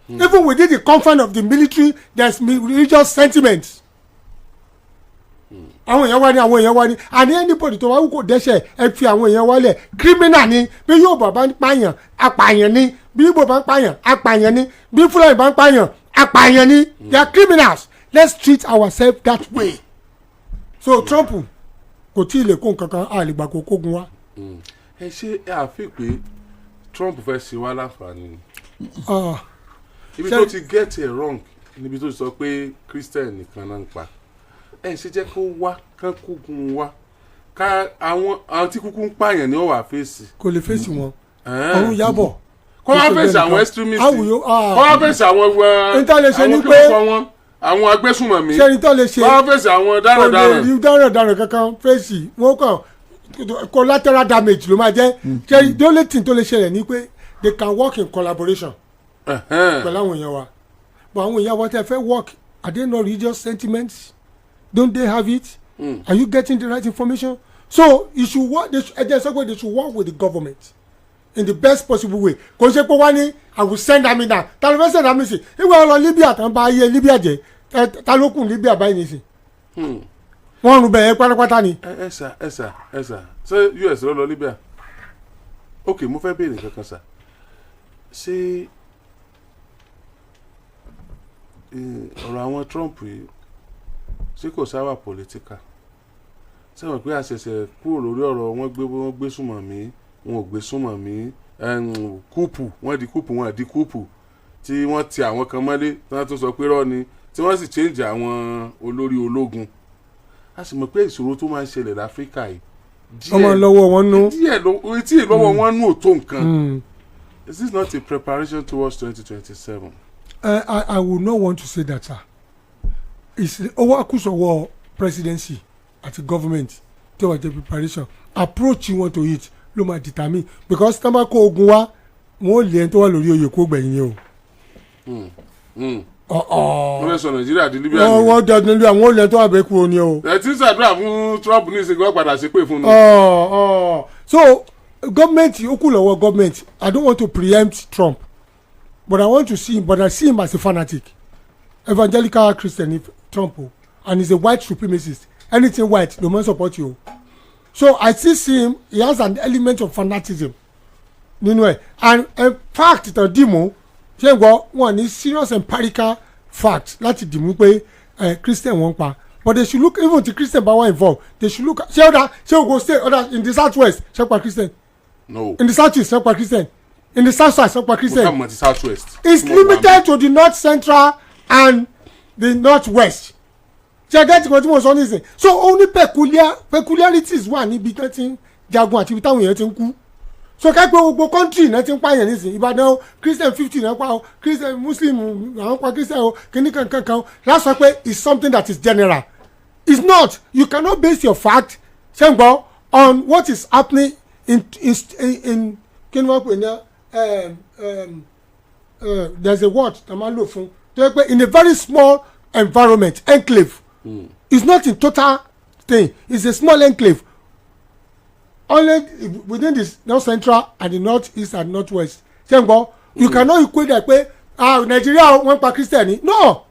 even within the confine of the military there is religious sentiment. àwọn èèyàn wá ní àní anybody tó wá wù kó dẹ́ṣẹ̀ ẹ fi àwọn èèyàn wálẹ̀ criminal ni bí Yorùbá bá ń pààyàn apààyàn ni bí Igbo bá ń pààyàn apààyàn ni bí Fúlàní bá ń pààyàn apààyàn ni they are criminals let's treat ourselves that way. so Trump kò tí ì lè kó nǹkan kan àlègbà kó kógun wá. ẹ ṣe ẹ àfi pé Trump fẹ́ ṣe wá láǹfààní ni ibi tó ti get it wrong níbi tó ti sọ pé Christian nìkan náà ń pa ẹ ṣe jẹ́ kó wá kán kúkún wá ká àwọn tí kúkú ń pààyàn ní ọ̀wà fèsì. kò lè fèsì wọn ọ̀run yàbọ̀. kó wá fèsì àwọn extremist kó wá fèsì àwọn àwọn agbésùnmọ̀mí kó wá fèsì àwọn dáradára kankan fèsì wọn kàn collateral damage ló máa jẹ́ the only thing tó lè ṣẹlẹ̀ ni pé they can work in collaboration pẹ̀lú àwọn èèyàn wa but àwọn èèyàn wa tẹ́ fẹ́ work are they not religious sentiments don't they have it are you getting the right information so you should work they should work with the government in the best possible way kò ṣe pé wá ní I will send army down ta ló fẹ́ send army sí ìwé ọlọ Libya tán bá ayé Libya jẹ ta ló kù Libya báyìí nìsín wọ́n rún bẹ̀yẹ pátápátá ni. ẹ sà ṣé US ló lọ Libya ok mo fẹ́ béèrè kankan sà ṣé ọ̀rọ̀ àwọn Trump yìí ṣé kò sáwà political sẹ́wọ̀n pé àṣẹ̀ṣẹ̀ kúrò lórí ọ̀rọ̀ wọ́n gbé súnmọ̀ mí wọn ò gbé súnmọ̀ mí kúùpù wọ́n di kúùpù wọn di kúùpù tí wọ́n ti àwọn kan mọ́lé tí wọ́n tún sọ pé rọ́ ni tí wọ́n sì change àwọn olórí ológun a sì mọ̀ pé ìṣòro tó máa ń ṣẹlẹ̀ láfíríkà yìí ọmọ lọ́wọ́ wọn nú díẹ̀ lọ́wọ́ wọn nú ò tó nǹkan is this not a preparation towards 2027? I would not want to say that sir it's over àkúsọ̀wọ́ presidency àti government tí wọ́n jẹ́ preparation approach you want to it ló máa determine because tí wọ́n bá kó ogun wá wọ́n ò lè ẹni tó wà lórí oyè kó gbẹ̀yìn yẹn o. wọ́n fẹ́ sọ Nàìjíríà di Libya ni. wọ́n dẹ̀ nílùú àwọn olè tó wà bẹ́ẹ̀ kúrò ni o. ẹ ti ṣàdúrà fún Trump ní ìsìnkú padà sí pé fún un. so government ó kù lọ́wọ́ government I don't want to preempt Trump but I want to see him but I see him as a fanatic evangelical Christian Trump o and he's a white supremacist anything white no man support you so I still see him he has an element of fanaticism nínú ẹ̀ and fact tàn dìmú ṣé gbọ́ wọn ní serious empirical fact láti dìmú pé Christian wọ́n pa but they should look even the Christian bá wà involved they should look ṣé ọ̀dà ṣé Ogun State ọ̀dà in the southwest ṣé pa Christian no in the southeast ṣé pa Christian in the southside ṣé pa Christian mo kà mọ̀ ti southwest it's limited to the north central and the northwest ṣe gẹ́tì kan tí mo sọ nísìn so only peculiarities wà níbi tán ti ń jagun àti ibi táwọn èèyàn ti ń kú so ká pé gbogbo country náà ti ń pààyàn nísìn Ìbàdàn Christian 50 náà pa o Christian Muslim àwọn pa Christian o kìíní kankan that's why pé it's something that is general it's not you cannot base your fact ṣe ń gbọ́ on what is happening in kí ni wọ́n pè ní there's a word tá a máa lò fún tó yẹ pé in a very small environment enclave. It's not in total thing. It's a small enclave. Only within the north central and the north east and north west. Ṣé you cannot equate that pé Nigeria wọ́n pa Christian. No,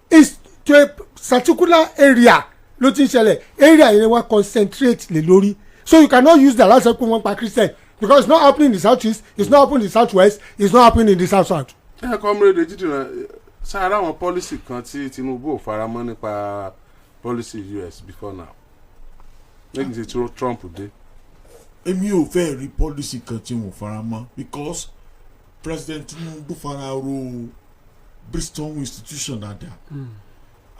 it's to a particular area. Ló ti ń ṣẹlẹ̀ area yẹn wọ́n concentrate lé lórí. So you cannot use that as a wọ́n pa Christian because it's not happening in the southeast, it's not happening in the southwest, it's not happening in the south. Comrade Ejidira sára àwọn policy kan tí Tinubu ò faramọ́ nípa policy US before now lẹ́yìn tí Trump dé. èmi ò fẹ́ rí policy kan tí wọ́n faramọ́ because President Tinubu fara ro Bristol institution dáadáa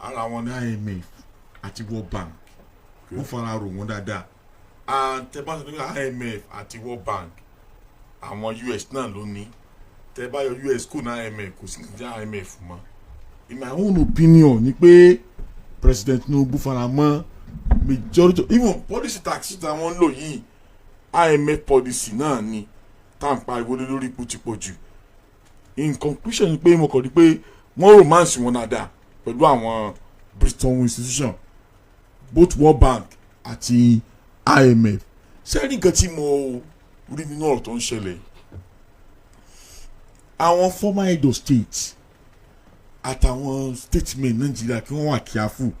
ara wọn ní IMF àti World Bank wọ́n fara ro wọn dáadáa and tẹ́bá sọ ní IMF àti World Bank àwọn US náà ló ní. Tẹ́ bá yọ US kò ní IMF kò sí ní IMF mọ́. In my own opinion ni pé President Tinubu faramọ́ majority even policy tax tí wọ́n lò yìí IMF policy náà ni tá à ń pariwo lórí ipò tí pọ̀ jù. In conclusion ni pé mo kàn rí pé wọ́n romance wọn dáadáa pẹ̀lú àwọn Bristol institution both World Bank àti IMF. Sẹ́ẹ̀rì nǹkan tí mo rí nínú ọ̀rọ̀ tó ń ṣẹlẹ̀ àwọn former head of state àtàwọn statesmen Nàìjíríà kí wọ́n wà careful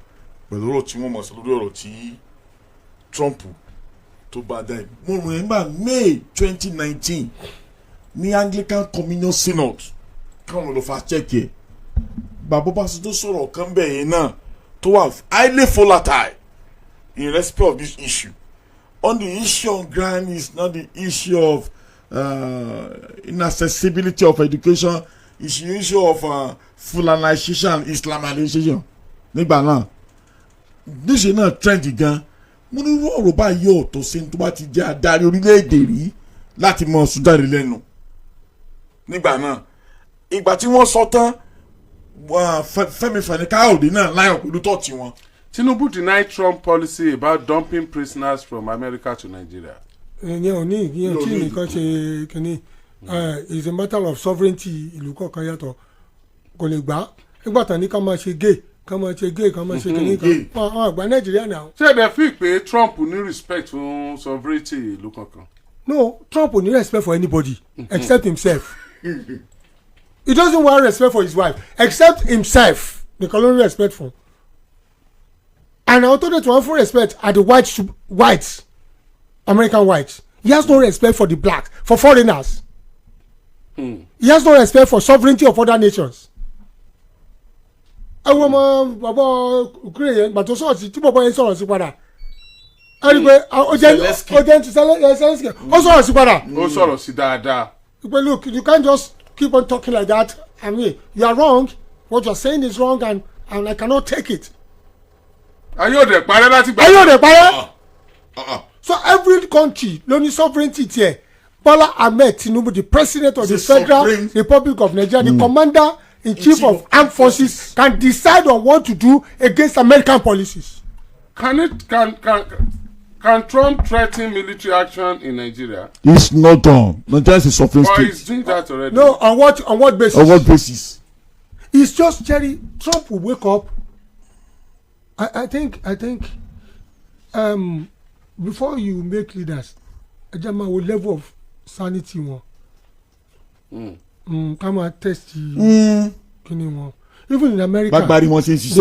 pẹ̀lú ọ̀rọ̀ tí wọ́n mọ̀ sí lórí ọ̀rọ̀ tí Trump tó bá dá yìí. Mo remember May 2019 ní Anglican Communion Synod káwọn lọ fa check ẹ̀ bàbá Báṣọ tó sọ̀rọ̀ kan bẹ́ẹ̀ yẹn náà tó wà highly volatile in respect of this issue on the issue on ground is not the issue of inaccessibility of education is the issue of Fulanization and Islamization nígbà náà níṣẹ́ náà trend gan mo ní ọ̀rọ̀ báyìí ọ̀tọ̀ sí tó bá ti jẹ́ adarí orílẹ̀-èdè rí láti mọ sùdáre lẹ́nu nígbà náà ìgbà tí wọ́n sọ tán Fẹ́mi Fani-Káyọ̀dé náà láyọ̀ pẹ̀lú tọ́ọ̀tì wọn. Tinubu denied Trump policy about dumping prisoners from America to Nigeria. ìyẹn ò ní ìyẹn tí nìkan ṣe kínní It's a matter of sovereignty ìlú kọ̀ọ̀kan yàtọ̀ kò lè gbà nígbà tán ní ká máa ṣe gay ká máa ṣe kìnìún kan àwọn àgbà nàìjíríà náà. ṣé ẹ fi pé Trump ní respect fún sovereignty ìlú kankan. No, Trump ò ní respect for anybody except himself. He doesn't want respect for his wife except himself nìkan ló ní respect fún. And àwọn tó dé tí wọ́n fún respect are the whites American whites. He has no respect for the blacks, for foreigners. He has no respect for sovereignty of other nations. Àwọn ọmọ bàbá Ukraine yẹn gbàtọ́ sọ̀rọ̀ tí bàbá yẹn sọ̀rọ̀ sí padà. Ẹni pé ó jẹ́ ti Zelensky ó sọ̀rọ̀ sí padà. Ó sọ̀rọ̀ sí dáadáa. But look, you can't just keep on talking like that. I mean, you are wrong. What you are saying is wrong, and I cannot take it. Ayé òde parẹ́ láti gbà. Ayé òde parẹ́. So every country ló ní sovereignty tiẹ̀. Bola Ahmed Tinubu, the president of the Federal Republic of Nigeria, the commander-in-chief of armed forces, can decide on what to do against American policies. Can Trump threaten military action in Nigeria? It's not done. Nigeria is a sovereign state. Or he's doing that already? No, on what basis? On what basis? It's just Jerry. Trump will wake up. I think before you make leaders, Ajama will level of sanity one. Come and test you. Even in America, they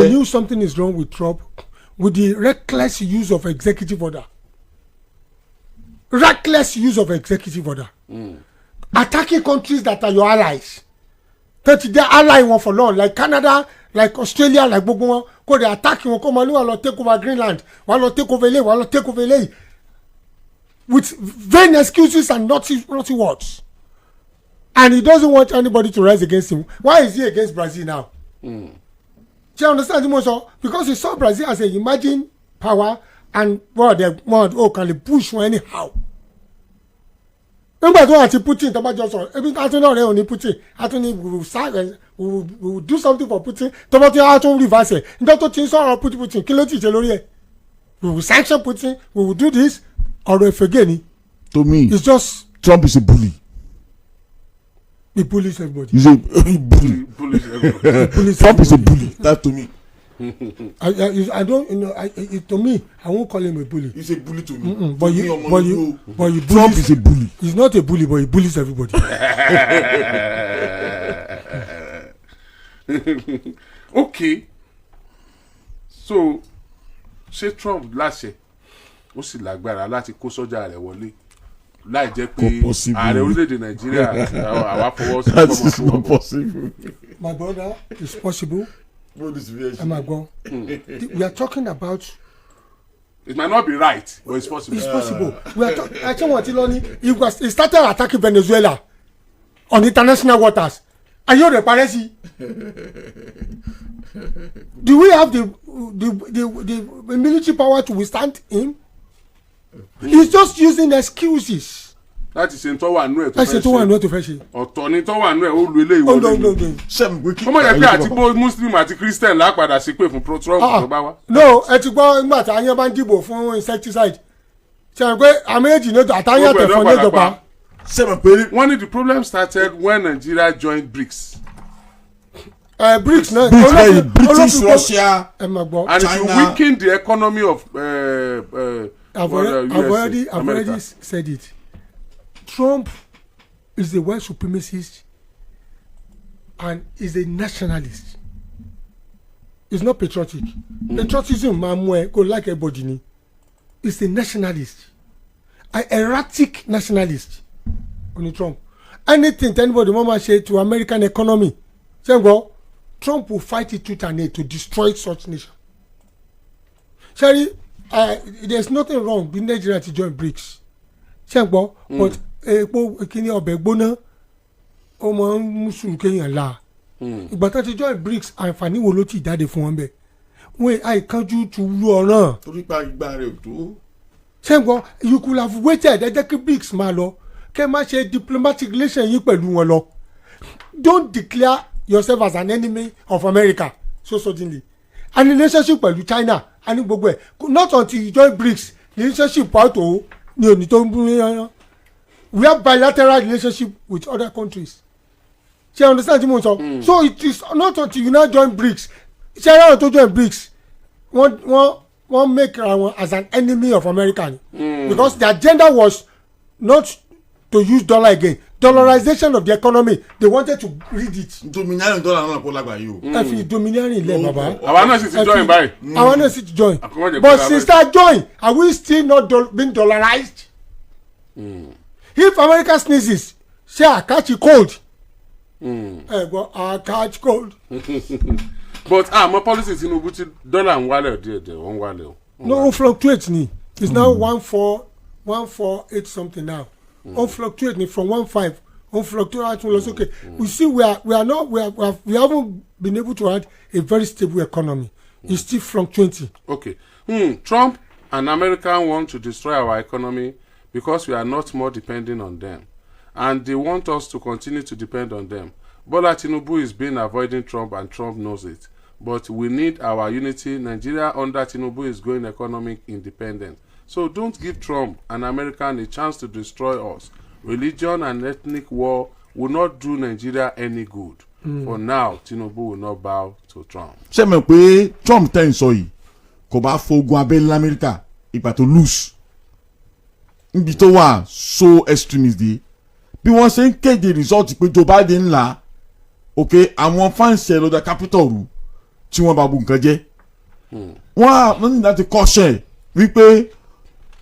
knew something is wrong with Trump with the reckless use of executive order. Reckless use of executive order. Attacking countries that are your allies. That they ally one for long, like Canada, like Australia, like Bogo. Because they attack you, come on, take over Greenland, while take over LA, with vain excuses and naughty words. And he doesn't want anybody to rise against him. Why is he against Brazil now? Do you understand him also? Because he saw Brazil as a emerging power and can they push one anyhow. Remember tó àti Putin tó bá jọ sọ̀rọ̀ ebi àtúndì ọ̀rẹ́ òní Putin àtúndì we will do something for Putin tó bá ti àtún reverse ẹ̀ nígbà tó ti ń sọ̀rọ̀ Putin kí ló ti ṣe lórí ẹ̀ we will sanction Putin we will do this ọ̀rọ̀ ìfẹ́gẹ́ ni. To me it's just Trump is a bully. He bullies everybody. He's a bully. Trump is a bully. That to me. I don't, to me, I won't call him a bully. He's a bully to me. But you Trump is a bully. He's not a bully, but he bullies everybody. Okay. So, ṣé Trump láṣẹ ó sì lágbára láti kó sọ́jà rẹ̀ wọlé láì jẹ́ pé ààrẹ orílẹ̀-èdè Nàìjíríà àwa fọwọ́ sí That is not possible. My brother, it's possible. We are talking about. It might not be right, but it's possible. It's possible. We are talking. He started attacking Venezuela on international waters. Are you the paresi? Do we have the military power to withstand him? He's just using excuses. Láti ṣe tó wà nú ẹ̀ tó fẹ́ ṣe. Tó wà nú ẹ̀ tó fẹ́ ṣe. Ọ̀tọ̀ ni tó wà nú ẹ̀ ó lu eléyìí wọlé. Ọmọ yẹn pé àti bó Muslim àti Christian lápadà sí pé fún Trump tó bá wá. No, ẹ ti gbọ́ nígbà tí ayé bá ń dìbò fún insecticide. Ṣé ẹ pé àméjì ní àtàyè àtẹ̀fọ́n ní ìjọba. Wọ́n ní the problem started when Nigeria joined BRICS. BRICS náà. British, Russia, China. And it will weaken the economy of I've already said it. Trump is a white supremacist and is a nationalist. He's not patriotic. Patriotism, go like everybody ni. He's a nationalist, an erratic nationalist. Only Trump. Anything anybody mama say to American economy, Trump will fight it tooth and nail to destroy such nation. Sorry, there's nothing wrong with Nigeria to join BRICS. But kíní ọbẹ̀ gbóná ó máa ń mú sùúrù kéèyàn la ìgbà tó ti join BRICS àǹfààní wo ló ti jáde fún wọn bẹ́ẹ̀ wọ́n àìkánjú tu wú ọ̀ràn. torí pa ìgbà rẹ̀ tó. ṣẹ́gun you could have waited ẹ jẹ́ kí BRICS máa lọ kẹ́ má ṣe diplomatic relation yín pẹ̀lú wọn lọ don't declare yourself as an enemy of America so suddenly and relationship pẹ̀lú China and gbogbo ẹ̀ not until you join BRICS relationship pàtó ni òní tó ń bú yányán. we have bilateral relationship with other countries. She understand the most. So it is not until you now join BRICS. She not to join BRICS. One make as an enemy of America because the agenda was not to use dollar again. Dollarization of the economy. They wanted to read it. Domineering dollar náà kó lágbàá yìí o. Ẹ fi domineering ilẹ̀ bàbá. Àwa náà sì ti join báyìí. Àwa náà sì ti join. But since that join, are we still not being dollarized? If America sneezes, say I catch a cold. I catch cold. But my policy Tinubu ti dollar ń wálẹ̀ díẹ̀ wọ́n wálẹ̀ o. No, fluctuate ni. It's now 148 something now. On fluctuate from 15. On fluctuate okay. We see we haven't been able to have a very stable economy. It's still fluctuating. Okay. Trump and America want to destroy our economy because we are not more dependent on them, and they want us to continue to depend on them. Bola Tinubu is been avoiding Trump, and Trump knows it. But we need our unity. Nigeria under Tinubu is going economic independence. So don't give Trump and American a chance to destroy us. Religion and ethnic war will not do Nigeria any good. For now, Tinubu will not bow to Trump. Ṣé mọ̀ pé Trump tẹ́ ń sọ yìí kò bá fogun abẹ́lé lamẹ́ríkà ìgbà tó lose níbi tó wà so extremist dé bí wọ́n ṣe ń kéde result pé Joe Biden ńlá òkè àwọn fáǹsì ẹ̀ lọ́dà capital rú tí wọ́n bá bu nǹkan jẹ́ wọ́n ní láti kọ́ṣẹ́ wípé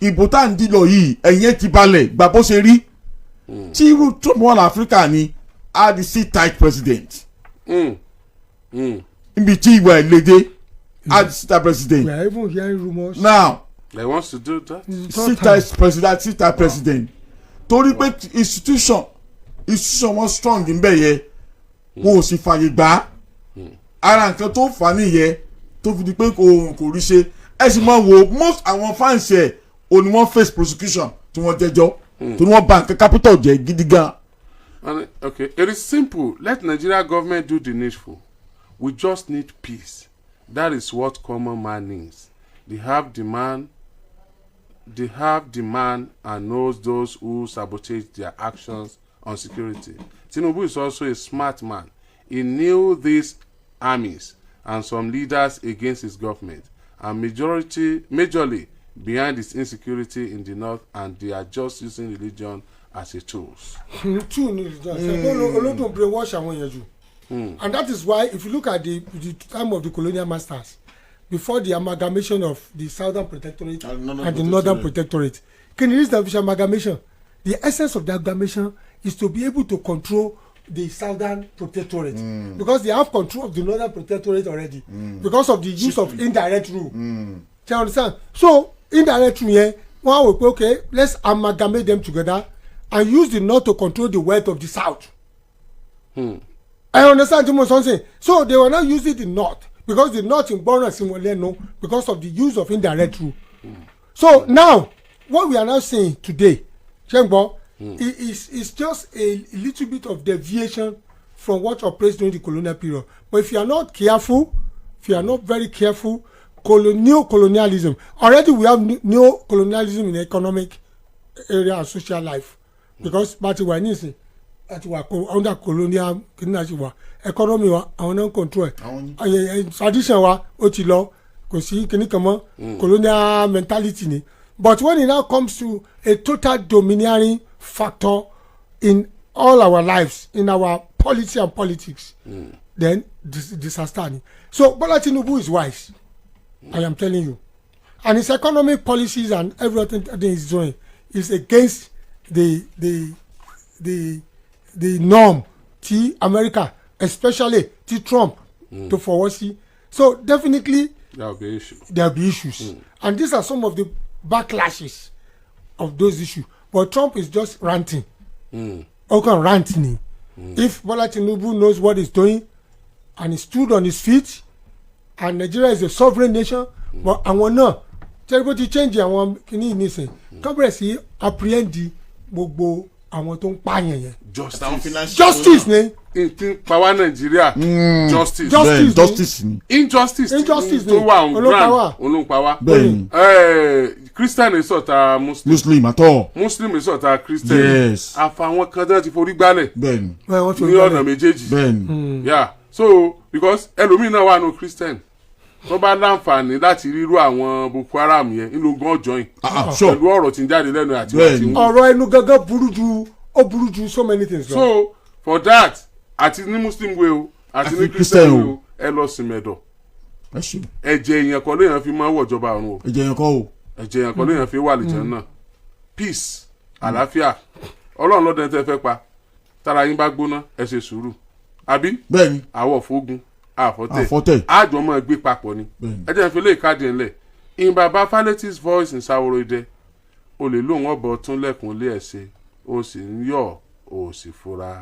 ìbò tá à ń dìlọ yìí ẹ̀yìn ti balẹ̀ gbà bó ṣe rí tí irú Trump wà láfíríkà ni a di sit tight president níbi tí ìwà ìlédè a di sit tight president. We are even hearing rumours. Now they want to do that. sit tight president torí pé institution wọn strong ń bẹ̀ yẹ wọn ò sì fàyè gbà ara nǹkan tó fà nìyẹn tó fi di pé kò rí ṣe ẹ sì máa wo most àwọn fans ẹ̀ o ni wọ́n face prosecution tí wọ́n jẹ́jọ́ tí wọ́n bà nǹkan capital jẹ́ gidi gan. Okay, it is simple. Let Nigeria government do the needful. We just need peace. That is what common man needs. They have demand and knows those who sabotage their actions on security. Tinubu is also a smart man. He knew these armies and some leaders against his government, and majorly behind its insecurity in the north, and they are just using religion as a tool. And that is why if you look at the time of the colonial masters, before the amalgamation of the Southern Protectorate and the Northern Protectorate, can you establish amalgamation? The essence of the amalgamation is to be able to control the Southern Protectorate because they have control of the Northern Protectorate already because of the use of indirect rule. Do you understand? So indirect rule here, one will say, okay, let's amalgamate them together and use the North to control the wealth of the South. I understand what I'm saying. So they were not using the North because the North in Borno Simoleno because of the use of indirect rule. So now, what we are now saying today, Chengbo, is just a little bit of deviation from what operates during the colonial period. But if you are not careful, if you are not very careful, colonialism, already we have neo-colonialism in economic area and social life. Because Batiwanisi, under colonial economy àwọn náà control tradition wa ó ti lọ kò sí kíní kan mọ́ colonial mentality ni but when it now comes to a total domineering factor in all our lives in our policy and politics then disaster ni. So Bola Tinubu is wise, I am telling you, and his economic policies and everything that he is doing is against the norm to America, especially to Trump, to forward see. So definitely there will be issues. And these are some of the backlashes of those issues. But Trump is just ranting. Ranting. If Bola Tinubu knows what he's doing and he stood on his feet and Nigeria is a sovereign nation, but àwọn náà terrible to change àwọn kìíní nísìn kábẹ̀rẹ̀ sí apprehend gbogbo àwọn tó ń pààyàn yẹn. justice ni. ìtì pàwá nàìjíríà justice ni. injustice tó wà on ground olóńpàwá. bẹ́ẹ̀ni. christian sọ̀tà muslim àtọ̀. muslim sọ̀tà christian. yes. àfàwọn kan tó ti forí gbálẹ̀. bẹ́ẹ̀ni. ní ọ̀nà méjèèjì. bẹ́ẹ̀ni. yeah so because ẹlòmíín náà wà nù christian tó bá láǹfààní láti rírú àwọn boko haram yẹn inú gan join pẹ̀lú ọ̀rọ̀ tí ń jáde lẹ́nu àti wọ́n ti ń wọ́n. ọ̀rọ̀ ẹnu gangan burú ju so many things. so for that àti ní muslim way o àti ní christian way o ẹ lọ sí mẹ́dọ̀. ẹ̀jẹ̀ èèyàn kan léèyàn fi máa wọ̀ ìjọba ọ̀run o. ẹ̀jẹ̀ èèyàn kan o. ẹ̀jẹ̀ èèyàn kan léèyàn fi wà lìjẹ́ náà peace àlàáfíà ọlọ́run lọ́dẹ tẹ́ fẹ́ pa tára yín bá gbóná ẹ ṣe sùúrù àbí. bẹ́ẹ̀ni. àwọ̀ fógun àfọ́tẹ̀ àjọ máa gbé papọ̀ ni ẹ jẹ́ fi lè káàdì ńlẹ̀ in baba Faletis voice in Saworide o lè lóun ọ̀bọ̀ tún lẹ́kùn lé ẹ̀ ṣe o sì ń yọ̀ o sì fura.